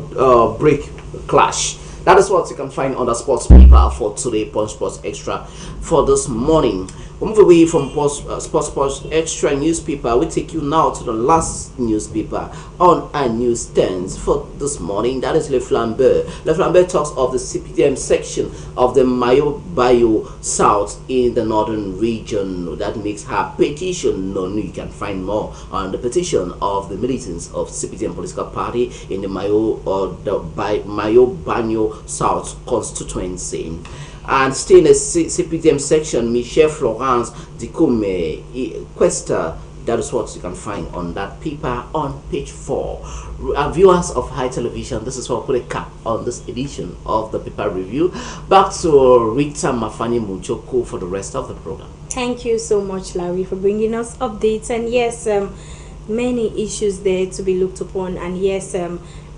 break clash. That is what you can find on the sports paper for today, Punch Sports Extra for this morning. We move away from Sports Extra newspaper. We take you now to the last newspaper on our newsstands for this morning. That is Le Flambeau. Le Flambeau talks of the CPDM section of the Mayo Bayo South in the northern region. That makes her petition known. You can find more on the petition of the militants of CPDM political party in the Mayo Banyo South constituency. And still in the CPDM section, Michel Florence Dicome Questa. That is what you can find on that paper on page 4. Viewers of High Television, this is what put a cap on this edition of the paper review. Back to Rita Mafani Mujoko for the rest of the program. Thank you so much, Larry, for bringing us updates. And yes, many issues there to be looked upon. And yes,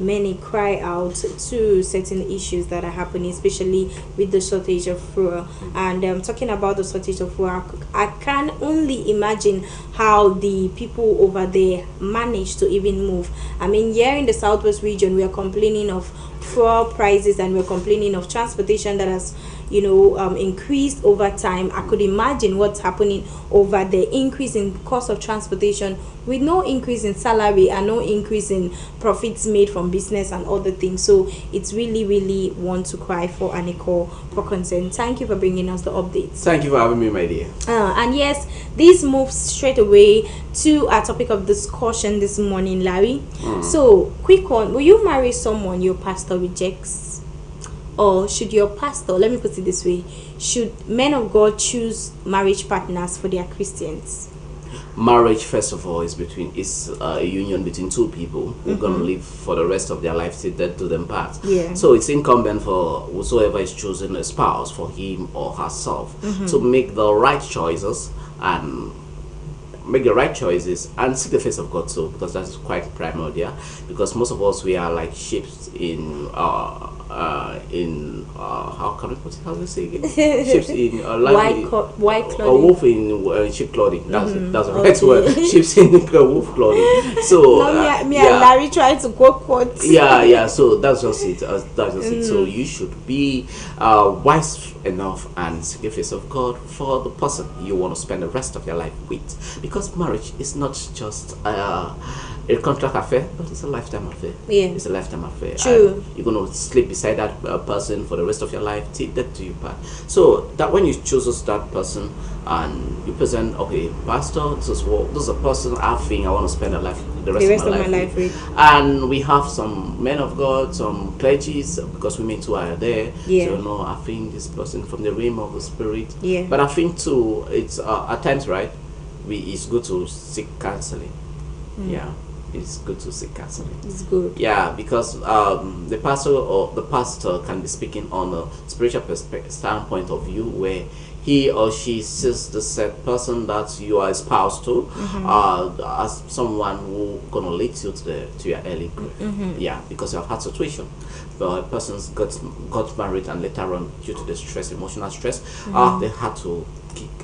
many cry out to certain issues that are happening, especially with the shortage of fuel. And talking about the shortage of fuel, I can only imagine how the people over there manage to even move. I mean, here in the southwest region, we are complaining of fuel prices, and we're complaining of transportation that has increased over time. I could imagine what's happening over the increase in cost of transportation with no increase in salary and no increase in profits made from business and other things. So it's really one to cry for and a call for concern. Thank you for bringing us the updates. Thank you for having me, my dear. And yes, this moves straight away to our topic of discussion this morning, Larry. So quick one, will you marry someone your pastor rejects? Or should your pastor, let me put it this way, should men of God choose marriage partners for their Christians? Marriage, first of all, is a union between two people who are going to live for the rest of their life till death do them part. Yeah. So it's incumbent for whosoever is choosing a spouse for him or herself to make the right choices and seek the face of God too, because that's quite primordial. Because most of us, we are like sheep in how can we put it? How do we say it? Sheep in white clothing. A wolf in sheep clothing. That's it. That's the right word. Sheep in wolf clothing. So and Larry trying to quote. Yeah. So that's just it. So you should be wise enough and seek the face of God for the person you want to spend the rest of your life with, because marriage is not just a contract affair, but it's a lifetime affair. Yeah, it's a lifetime affair. True. And you're going to sleep beside that person for the rest of your life till death do you part. So that when you choose that person and you present, okay, pastor, this is a person I think I want to spend the rest of my life with. And we have some men of God, some clergies, because women too are there. Yeah. So I think this person from the realm of the spirit. Yeah. But I think too, it's at times, right, it's good to seek counseling. Yeah, it's good to seek counseling. It's good. Yeah, because the pastor can be speaking on a spiritual standpoint of view, where he or she sees the said person that you are espoused to as someone who gonna lead you to your early grave. Yeah, because you have had situation where a person got married and later on, due to the stress, emotional stress, they had to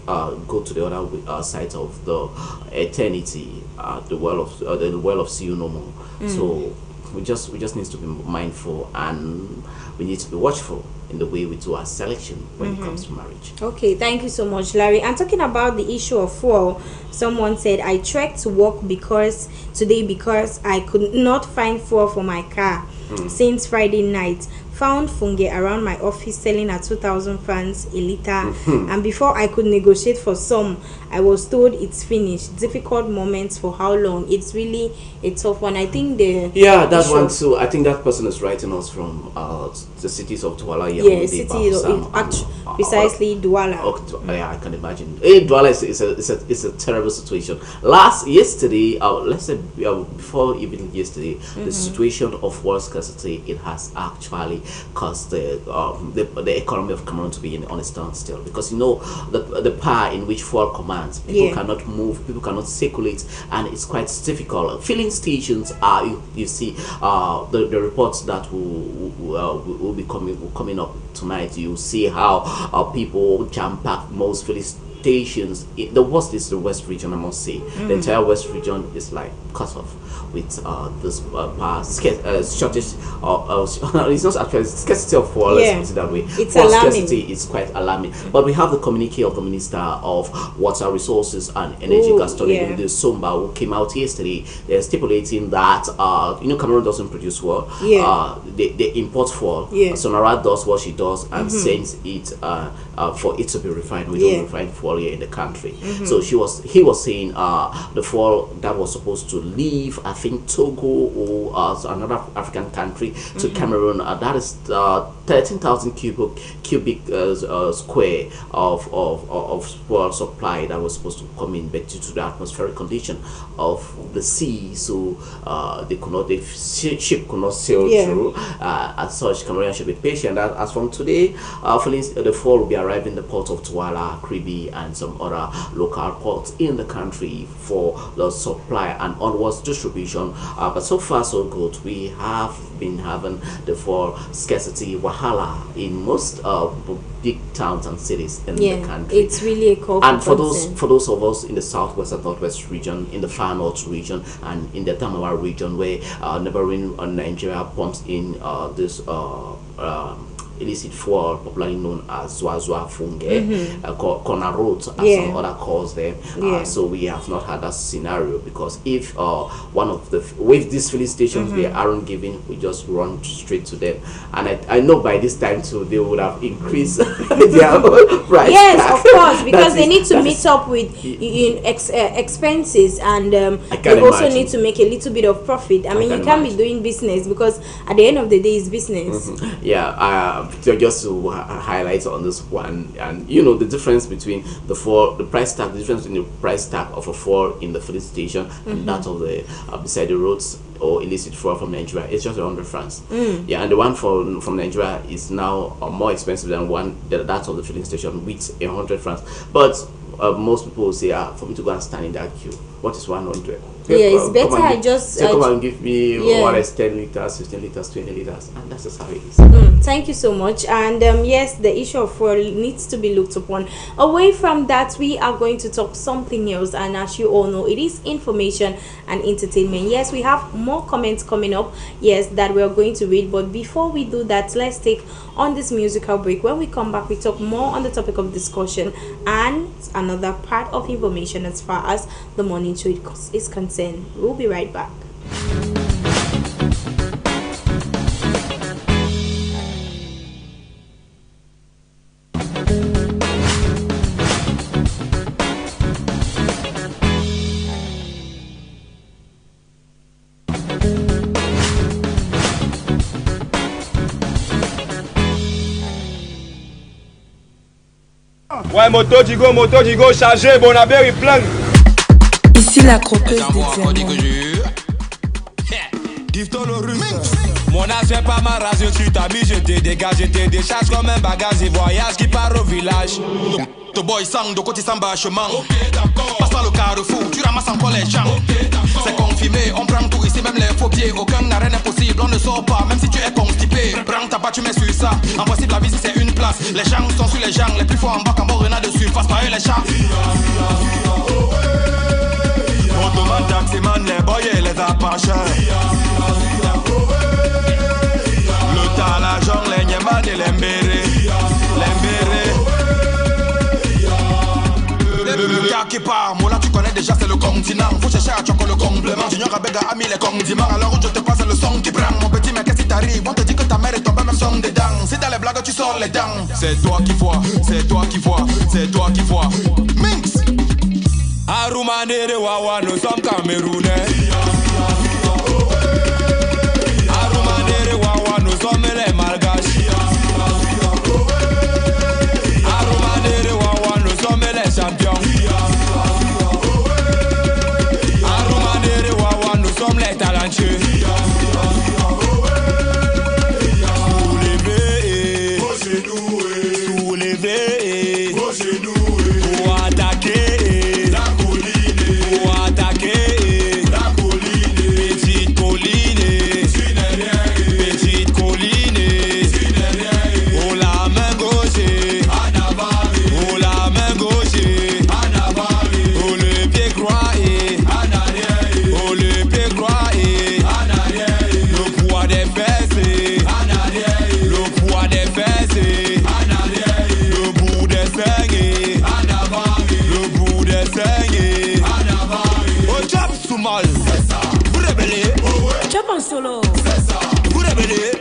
go to the other side of the eternity, the well of see you no more. So we just need to be mindful, and we need to be watchful in the way we do our selection when it comes to marriage. Okay, thank you so much, Larry. And talking about the issue of fuel, someone said, I trekked to work today because I could not find fuel for my car since Friday night. Found fungi around my office selling at 2,000 francs a liter, and before I could negotiate for some, I was told it's finished. Difficult moments for how long? It's really a tough one. I think that one too. I think that person is writing us from the cities of Douala. Precisely Douala. Yeah, I can imagine. Douala is a terrible situation. Yesterday, let's say before even yesterday, the situation of water scarcity, it has actually caused the economy of Cameroon to be on a standstill, because the power in which fuel commands, people cannot move, people cannot circulate, and it's quite difficult. Filling stations are you see the reports that will be coming up tonight. You see how people jam pack most filling stations. The worst is the West region, I must say. The entire West region is like cut off with this shortage. It's not actually scarcity of fuel. Let's put it that way. It's alarming. Scarcity is quite alarming. But we have the communique of the Minister of Water Resources and Energy, Gaston the Somba, who came out yesterday. They're stipulating that Cameroon doesn't produce fuel. They import fuel. Sonora does what she does and sends it for it to be refined. We don't refine fuel here in the country. So he was saying the fuel that was supposed to leave, I think Togo or another African country to Cameroon, that is 13,000 cubic square of fuel supply that was supposed to come in, but due to the atmospheric condition of the sea, so the ship could not sail through. As such, Cameroonians should be patient. As from today, the fuel will be arriving in the port of Douala, Kribi, and some other local ports in the country for the supply and onwards distribution. But so far so good. We have been having the fuel scarcity wahala in most big towns and cities in the country. It's really a call and for concern. those of us in the southwest and northwest region, in the far north region, and in the Tamara region, where neighboring Nigeria pumps in this illicit fuel, popularly known as Zwazwa Funge, corner roads, and some other calls there. So we have not had that scenario, because if one of the with these filling stations we aren't giving, we just run straight to them. And I know by this time too they would have increased their own price. Yes, tag. of course, because they need to meet up with expenses, and they also need to make a little bit of profit. I mean, you can't be doing business, because at the end of the day, it's business. Just to highlight on this one, and you know the difference between the price tag, the difference between the price tag of a fuel in the filling station and that of the beside the roads or illicit fuel from Nigeria, it's just 100 francs. Yeah, and the one from Nigeria is now more expensive than that of the filling station with 100 francs. But most people will say, for me to go and stand in that queue, what is 100? It's better I just come and give me what is 10 liters, 15 liters, 20 liters, and that's just how it is. Thank you so much. And yes, the issue of fuel needs to be looked upon. Away from that, we are going to talk something else, and as you all know, it is information and entertainment. Yes, we have more comments coming up, yes, that we are going to read, but before we do that, let's take on this musical break. When we come back, we talk more on the topic of discussion and another part of information as far as the morning show is concerned. We'll be right back. Ouais, moto Digo, chargé, bon, on a bien plein. Ici la croqueuse des diamants. Mon âge c'est pas ma race, tu t'as mis, je te dégage, je te décharge comme un bagage et voyage qui part au village. Ton boy sang, de côté samba chemin. Passe par le carrefour, tu ramasses encore les gens. C'est confirmé, on prend tout ici, même les faux pieds. Aucun n'arrêt n'est possible, on ne sort pas, même si tu es constipé. Prends ta part, tu mets sur ça. En principe, la vie c'est une place. Les gens sont sur les gens, les plus forts en bas, qu'en bas, rien dessus. Face par eux, les chats. Automan, taximan, les boys et les apaches. Le talajon, les nyeman et les mbéré. Le gars qui part, moi là tu connais déjà c'est le continent. Faut chercher à choco le complément. Junior Abega a mis les condiments. Alors où je te passe le son qui prend. Mon petit mec qu'est-ce qui t'arrive? On te dit que ta mère est tombée même son dedans. Si dans les blagues tu sors les dents. C'est toi qui vois, c'est toi qui vois, c'est toi qui vois. Minx Arumanere Wawa, nous sommes Camerounais. Arumanere Wawa, nous sommes les Malgaches. Arumanere Wawa, nous sommes les champions. Arumanere Wawa, nous sommes les talentueux. Soulevez, pour attaquer. solo. Vous révélez,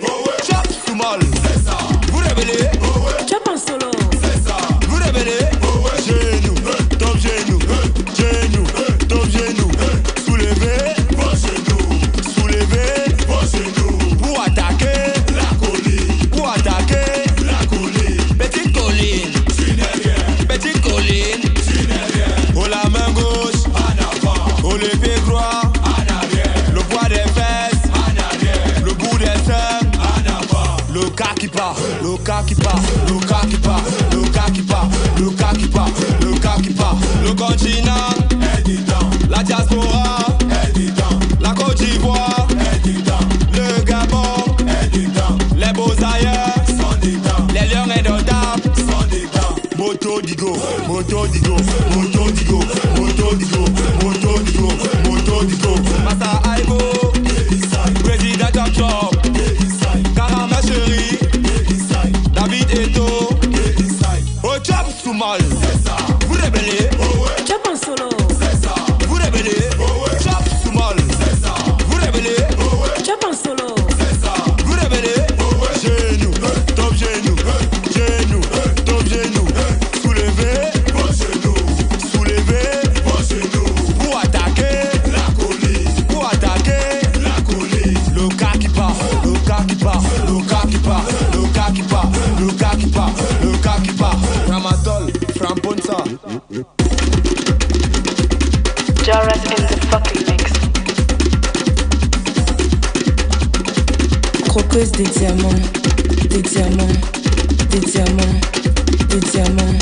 chop small. Vous révélez, chop en solo. Vous révélez, genou, top genou, genou, top genou. Soulevez, vos genoux, soulevez, vos genoux. Pour attaquer la colline, pour attaquer la colline. Petite colline, petite colline. Oh la main gauche, en avant. Oh le pied droit. Le cas qui part, le continent, la diaspora, la Côte d'Ivoire, le Gabon, les beaux ailleurs, les lions indomptables, moto digo, moto digo, moto digo, moto digo, moto digo, moto digo, Massa Aibo, président Top Top, Karama Chéri, David Eto, au Chop Soumal, vous rébellez, Chop en solo. vous rébellez, Chop Soumal, vous rébellez, Chop en solo. vous rébellez, genou, top genou, genou, top genou, soulevez, soulevez, pour attaquer, pour attaquer, le cas qui part, le cas qui part, le cas qui part, le cas qui part, le cas qui part, le cas qui part, Ramatol, Framponsa. Jaras in the fucking mix. Croqueuse des diamants, des diamants, des diamants, des diamants.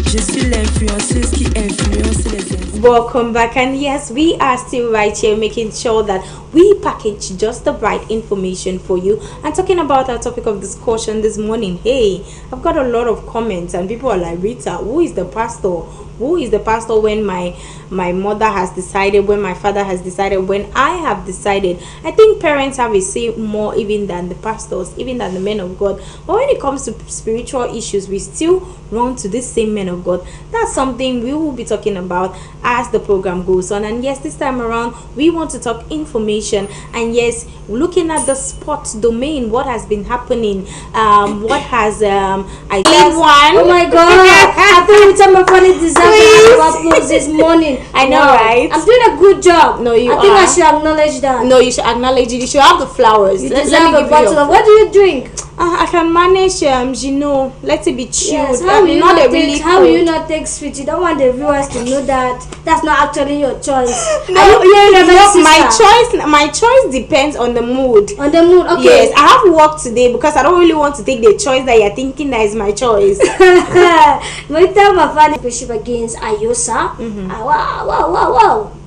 Je suis l'influenceuse qui influence les influenceurs. Welcome back, and yes, we are still right here making sure that we package just the right information for you. And talking about our topic of discussion this morning, hey, I've got a lot of comments and people are like, Rita, who is the pastor? Who is the pastor when my mother has decided, when my father has decided, when I have decided? I think parents have a say more even than the pastors, even than the men of God. But when it comes to spiritual issues, we still run to this same men of God. That's something we will be talking about as the program goes on. And yes, this time around we want to talk information, and yes, looking at the sports domain, what has been happening, what has I guess one. Oh my god, I think it's my funny disaster uploads this morning. I know, wow. right? I'm doing a good job. No, you I think are. I should acknowledge that. No, you should acknowledge it. You should have the flowers. You Let deserve me a give bottle you of. What do you drink? I can manage, you know, let it be chilled. Yes, how will you not not a really take, how will you cold. not take sweet? You don't want the viewers to know that that's not actually your choice. No, Are you no, sister? my choice depends on the mood. On the mood, okay. Yes, I have work today because I don't really want to take the choice that you're thinking that is my choice. When time of partnership against Ayosa,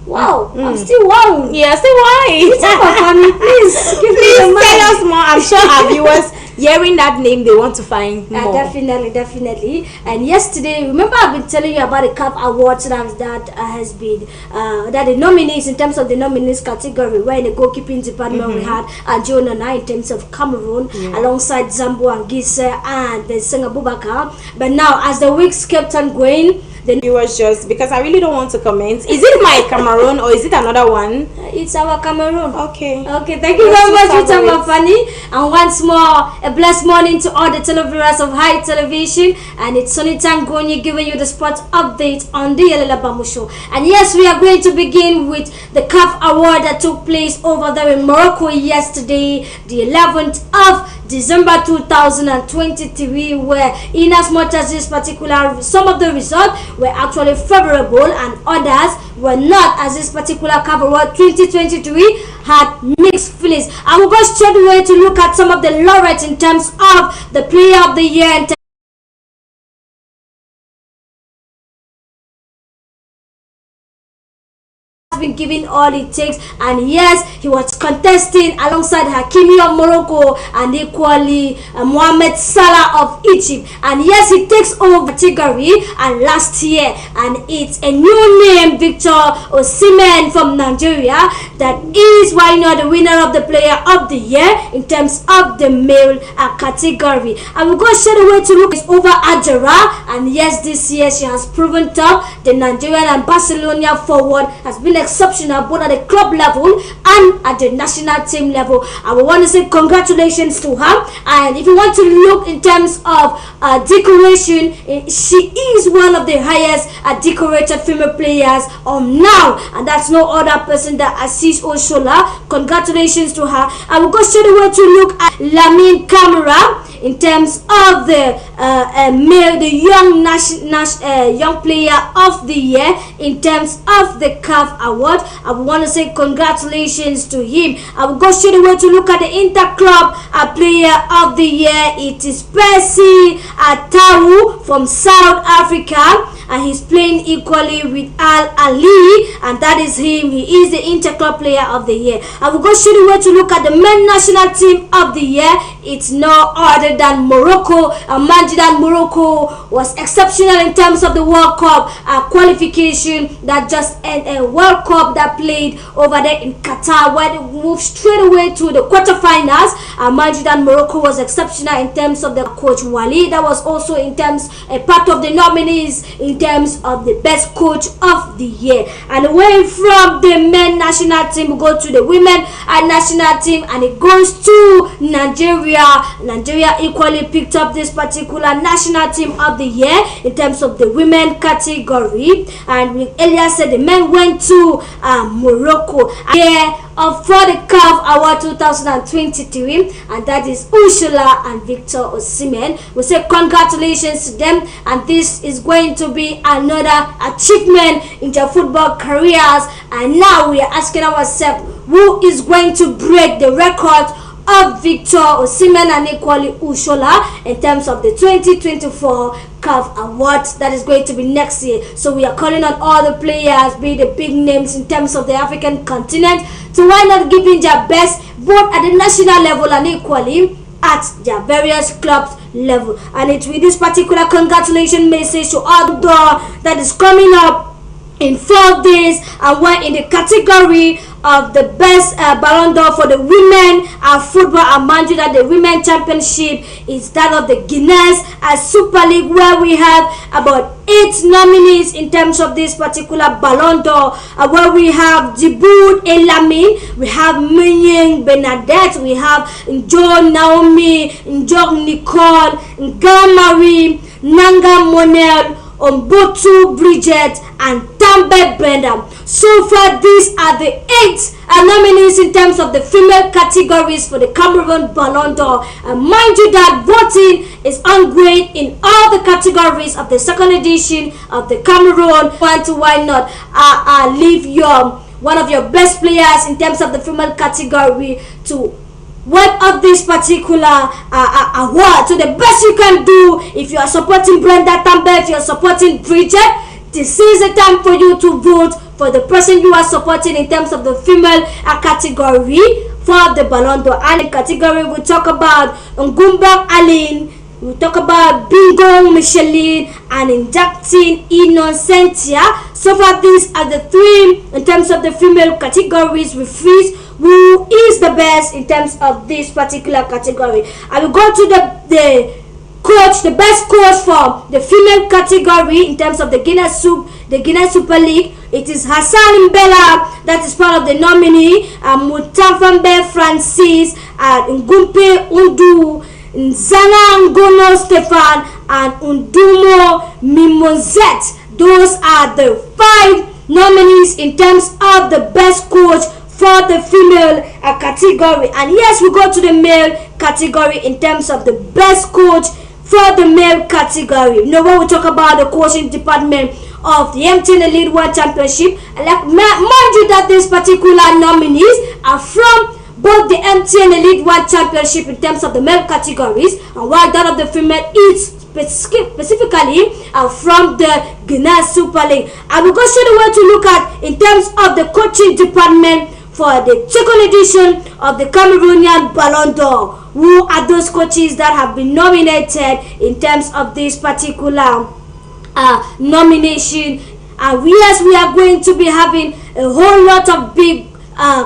wow. I'm still wow. Yeah, still why? Family, please give me the mic. Tell us more. I'm sure our viewers hearing that name, they want to find more. Definitely. And yesterday, remember I've been telling you about the CAF Awards that has been that the nominees, in terms of the nominees category, where in the goalkeeping department we had Joe Nana in terms of Cameroon, alongside Zambo and Gise and the Senga Bubaka. But now, as the weeks kept on going, the viewers, just because I really don't want to comment, is it my Cameroon or is it another one? It's our Cameroon. Okay, thank you very much, Rita Mafani. And once more, a blessed morning to all the televiewers of High Television. And it's Sonny Tangonyi giving you the sports update on the Gbamu show. And yes, we are going to begin with the CAF award that took place over there in Morocco yesterday, the 11th of December 2023, where in as much as this particular, some of the results were actually favorable and others were not, as this particular CAF Award 2023 had mixed feelings. I will go straight away to look at some of the laureates in terms of the player of the year and been giving all it takes, and yes, he was contesting alongside Hakimi of Morocco and equally Mohamed Salah of Egypt. And yes, he takes over category and last year, and it's a new name, Victor Osimhen from Nigeria, that is why not the winner of the player of the year in terms of the male category. I will go straight away to look over Ajara, and yes, this year she has proven top. The Nigerian and Barcelona forward has been exceptional both at the club level and at the national team level. I would want to say congratulations to her. And if you want to look in terms of decoration, she is one of the highest decorated female players now, and that's no other person than Assis Oshola. Congratulations to her. I will go straight away to look at Lamine Camara in terms of the male, the young player of the year in terms of the CAF award. I want to say congratulations to him. I will go straight away to look at the Interclub player of the year. It is Percy Atawu from South Africa, and he's playing equally with Al Ali, and that is him. He is the Interclub player of the year. I will go straight away to look at the men national team of the year. It's no other than Morocco. Imagine that Morocco was exceptional in terms of the World Cup qualification that just ended, a World Cup that played over there in Qatar, where they moved straight away to the quarterfinals. Imagine that Morocco was exceptional in terms of the coach Wali. That was also in terms a part of the nominees in terms of the best coach of the year. And away from the men national team, we go to the women national team, and it goes to Nigeria. Nigeria equally picked up this particular national team of the year in terms of the women category, and we earlier said the men went to Morocco. For the CAF Award 2023, and that is Ursula and Victor Osimhen. We say congratulations to them, and this is going to be another achievement in their football careers. And now we are asking ourselves, who is going to break the record of Victor Osimhen and equally Ursula in terms of the 2024 CAF Awards that is going to be next year. So we are calling on all the players, be the big names in terms of the African continent, to why not giving their best both at the national level and equally at their various clubs level. And it's with this particular congratulation message to all that is coming up in 4 days, and we're in the category of the best Ballon d'Or for the women football. And mind you that the women championship is that of the Guinness Super League, where we have about 8 nominees in terms of this particular Ballon d'Or, where we have Djibout Elamin, we have Menyeng Bernadette, we have Njo Naomi, Njo Nicole, Ngamari, Nanga Monel, Ombotu Bridget, and Tambe Brenda. So far, these are the 8 nominees in terms of the female categories for the Cameroon Ballon d'Or. And mind you that voting is ongoing in all the categories of the second edition of the Cameroon. Why not leave one of your best players in terms of the female category to one of this particular award. So the best you can do, if you are supporting Brenda Tambe, if you are supporting Bridget, this is the time for you to vote for the person you are supporting in terms of the female category for the Ballon d'Or. And in category we talk about Ngumba Aline, we talk about Bingo Micheline, and inducting Innocentia. So far, these are the 3 in terms of the female categories. We freeze who is the best in terms of this particular category. I will go to the coach, the best coach for the female category in terms of the Guinness Super League. It is Hassan Mbella that is part of the nominee. Mutafambe Francis, Ngumpe Undu, Nzana Ngono Stefan, and Undumo Mimozet. Those are the 5 nominees in terms of the best coach for the female category. And yes, we go to the male category in terms of the best coach for the male category. You know, when we talk about the coaching department of the MTN Elite One Championship, like mind you that these particular nominees are from both the MTN Elite One Championship in terms of the male categories, and while that of the female is specifically from the Guinness Super League. I will go straight away to look at in terms of the coaching department for the second edition of the Cameroonian Ballon d'Or. Who are those coaches that have been nominated in terms of this particular nomination? And yes, we are going to be having a whole lot of big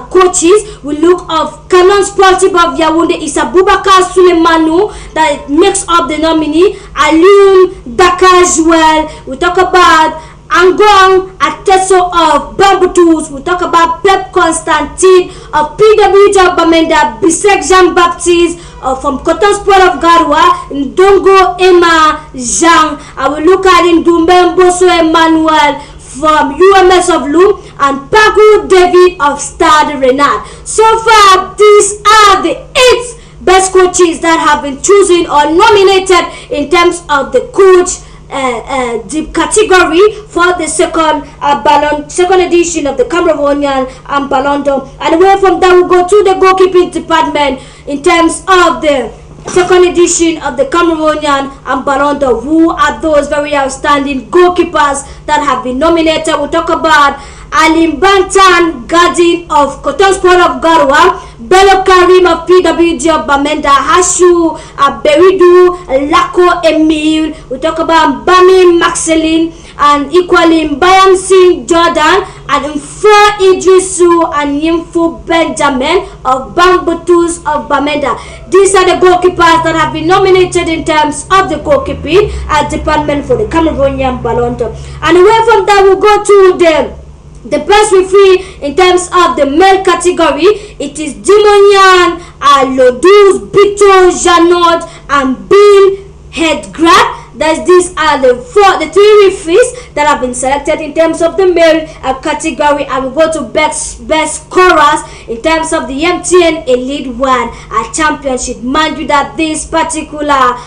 coaches. We look of Canon Sportive of Yaoundé is Abubakar Suleimanu that makes up the nominee. Alioune Dakar Joel. We talk about Angong Ateso of Bamboo Tools. We talk about Pep Constantine of PWJ Bamenda, Bisek Jean Baptiste from Cotton Sport of Garwa, Ndongo Emma Jean. I will look at Ndumbe Mboso Emmanuel from UMS of Loom, and Pagu David of Stade Renard. So far, these are the 8 best coaches that have been chosen or nominated in terms of the coach the category for the second edition of the Cameroonian Ballon d'Or. And away from that, we go to the goalkeeping department in terms of the second edition of the Cameroonian Ballon d'Or. Who are those very outstanding goalkeepers that have been nominated? We'll talk about Alim Bantan, Guardian of Cotton Sport of Garoua, Bello Karim of PWG of Bamenda, Hashu Beridu, Lako Emil. We talk about Bami Maxeline, and equally Bayam Singh Jordan, and Mfa Idrisu and Yimfu Benjamin of Bambutus of Bamenda. These are the goalkeepers that have been nominated in terms of the goalkeeping department for the Cameroonian Ballon d'Or. And away from that, we'll go to the best referee in terms of the male category. It is Dimonian, Lodus, Bito, Janot, and Bill Headgrad. These are the three referees that have been selected in terms of the male category. And we go to best scorers in terms of the MTN Elite One Championship. Mind you that this particular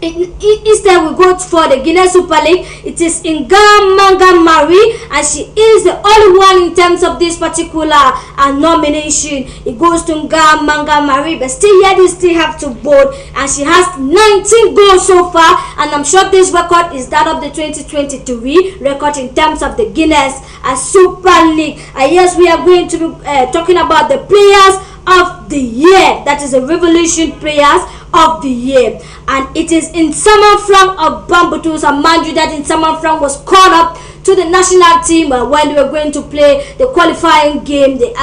instead we go for the Guinea Super League. It is Manga Marie, and she is the only one in terms of this particular nomination. It goes to Manga Marie, but still yet you still have to vote, and she has 19 goals so far, and I'm sure this record is that of the 2023 record in terms of the Guinness Super League. Yes, we are going to be talking about the players of the year, that is the Revolution players of the year, and it is in Saman Frank of Bambutus. And mind you that in Saman Frank was called up to the national team when they were going to play the qualifying game, the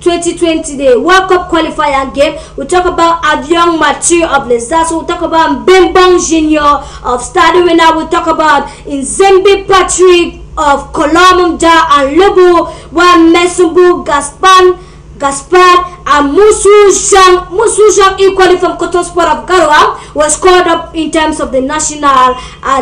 2020 the World Cup qualifying game. We talk about Avion Mathieu of Lesas. We'll talk about Bembong Junior of Stade Rennais. We'll talk about Nzembe Patrick of Colomda and Lobo, while Mesumbu Gaspard and Musu Shang equally from Cotton Sport of Garoua was called up in terms of the national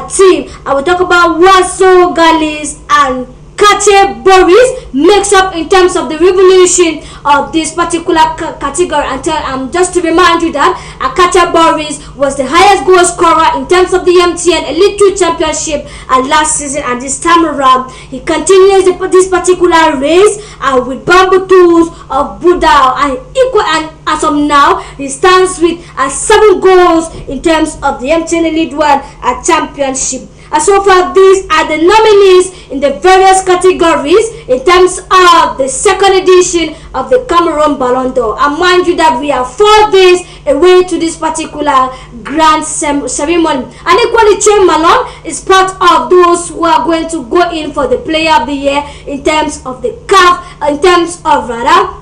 team. I will talk about Waso Galis and Kate Boris makes up in terms of the revolution of this particular category. And just to remind you that Kate Boris was the highest goal scorer in terms of the MTN Elite 2 Championship last season, and this time around he continues this particular race with Bamboo Tools of Buda, and as of now he stands with 7 goals in terms of the MTN Elite 1 Championship. So far, these are the nominees in the various categories in terms of the second edition of the Cameroon Ballon d'Or. And mind you that we are 4 days away to this particular grand ceremony. And equally, Che Malone is part of those who are going to go in for the Player of the Year in terms of the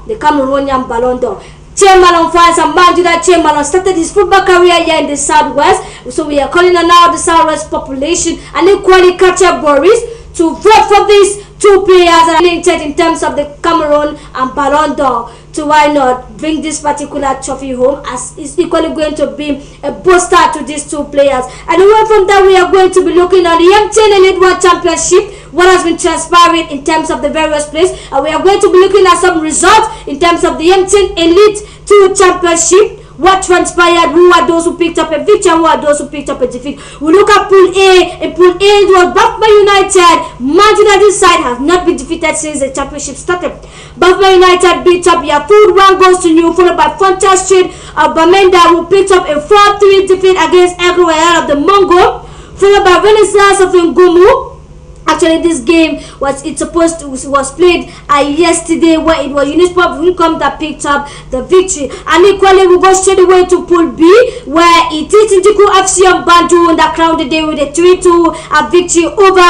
the Cameroonian Ballon d'Or. Che Malone fans, and mind you that Che Malone started his football career here in the Southwest, so we are calling on now the Southwest population and equally Katia Boris to vote for these 2 players related in terms of the Cameroon and Ballon d'Or, to why not bring this particular trophy home, as it's equally going to be a booster to these 2 players. And away from that, we are going to be looking at the MTN Elite 1 Championship, what has been transpiring in terms of the various plays, and we are going to be looking at some results in terms of the MTN Elite 2 Championship. What transpired, who are those who picked up a victory, and who are those who picked up a defeat. We look at Pool A. In Pool A, it was Bafma United. Manchester United side has not been defeated since the championship started. Bafma United beat up Yafood 1 goals to 0, followed by Fonta Street of Bamenda, who picked up a 4-3 defeat against Egg Royal of the Mongo, followed by Renaissance of Gbamu. Actually, this game was played yesterday, where it was Unisport Income that picked up the victory. And equally, we go straight away to Pool B, where it is Indiku FC of Bantu that crowned the day with a 3-2 victory over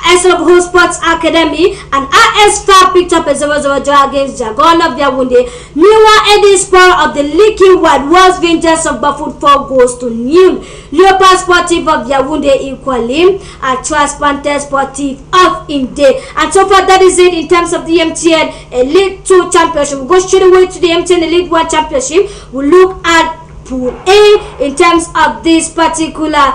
SLO Whole Sports Academy, and RS Far picked up a 0-0 draw against Jagon of Yaoundé. Meanwhile, Eddie Sport of the Leaky White was Vinters of Bafoot 4 goals to 0. Leopard Sportive of Yaoundé equally, and Transplanter Sportive of Inde. And so far, that is it in terms of the MTN Elite 2 Championship. We go straight away to the MTN Elite 1 Championship. We look at Pool A in terms of this particular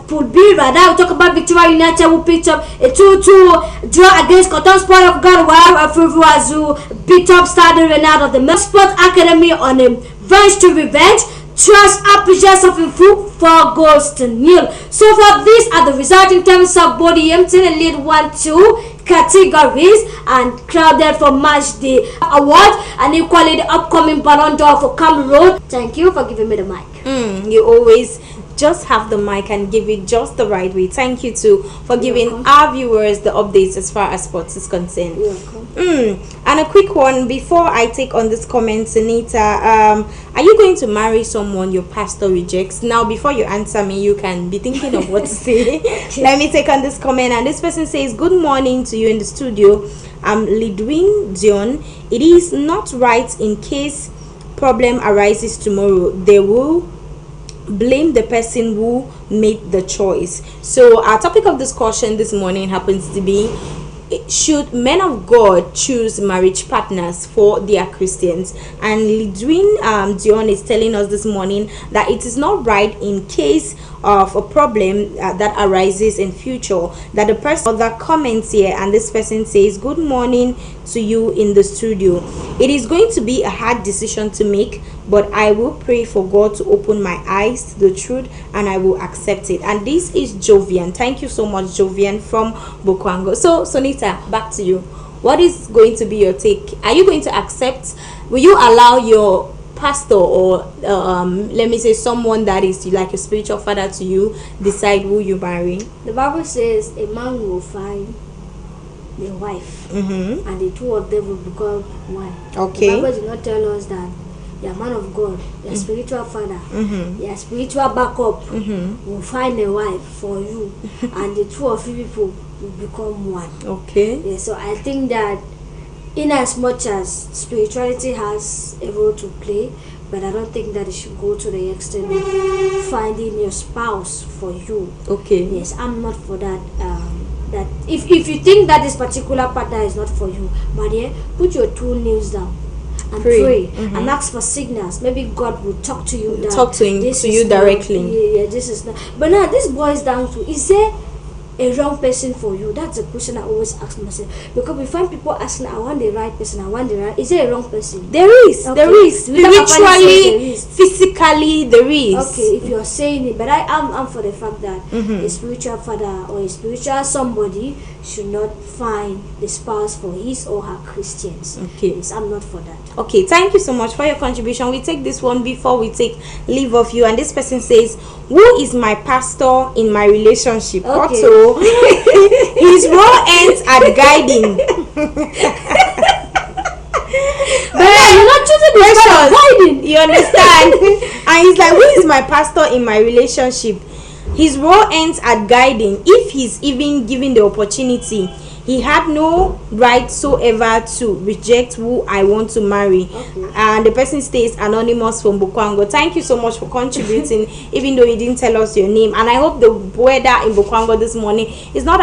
Pool B. Rather, we talk about Victoria United, who picked up a 2-2 draw against Cotton Sport of Garoua. Furuazu beat up Stade Rennais of the Sport Academy on a revenge to revenge, trust appreciation of food, 4 goals to nil. So for these are the results in terms of body emptying and lead 1-2 categories and crowded for match day award and equally the upcoming Ballon d'Or for Cameroon. Thank you for giving me the mic. You always just have the mic and give it just the right way. Thank you too for giving our viewers the updates as far as sports is concerned. And a quick one before I take on this comment, Sunita. Are you going to marry someone your pastor rejects? Now, before you answer me, you can be thinking of what to say. Let me take on this comment. And this person says, good morning to you in the studio. I'm Lidwin Dion. It is not right in case problem arises tomorrow. They will blame the person who made the choice. So our topic of discussion this morning happens to be, should men of God choose marriage partners for their Christians? And Lidwin Dion is telling us this morning that it is not right in case of a problem that arises in future, that the person that comments here, and this person says, good morning to you in the studio. It is going to be a hard decision to make, but I will pray for God to open my eyes to the truth and I will accept it. And this is Jovian. Thank you so much, Jovian from Bokwango. So Sonita, back to you. What is going to be your take? Are you going to accept, will you allow your pastor or let me say someone that is like a spiritual father to you decide who you marry? The Bible says a man will find a wife and the two of them will become one. Okay. The Bible did not tell us that your man of God, your spiritual father, your spiritual backup will find a wife for you and the two of you people will become one. Okay. Yeah, so I think that in as much as spirituality has a role to play, but I don't think that it should go to the extent of finding your spouse for you. Okay. Yes, I'm not for that. That if you think that this particular partner is not for you, my dear, put your 2 knees down and pray and ask for signals. Maybe God will talk to you. Talk to you directly. Yeah, this is not. But now this boils down to, is there a wrong person for you? That's a question I always ask myself, because we find people asking, I want the right person, I want the right. Is there a wrong person? There is. Okay. There is. Spiritually, physically, there is. Okay, if you're saying it, but I'm for the fact that a spiritual father or a spiritual somebody should not find the spouse for his or her Christians. Okay. Yes, I'm not for that. Okay, thank you so much for your contribution. We take this one before we take leave of you. And this person says, who is my pastor in my relationship? Okay. Otto. His role ends at guiding. But you're not choosing the guiding. You understand? And he's like, who is my pastor in my relationship? His role ends at guiding. If he's even given the opportunity, he had no right so ever to reject who I want to marry. Okay. And the person stays anonymous from Bokwango. Thank you so much for contributing, even though you didn't tell us your name. And I hope the weather in Bokwango this morning is not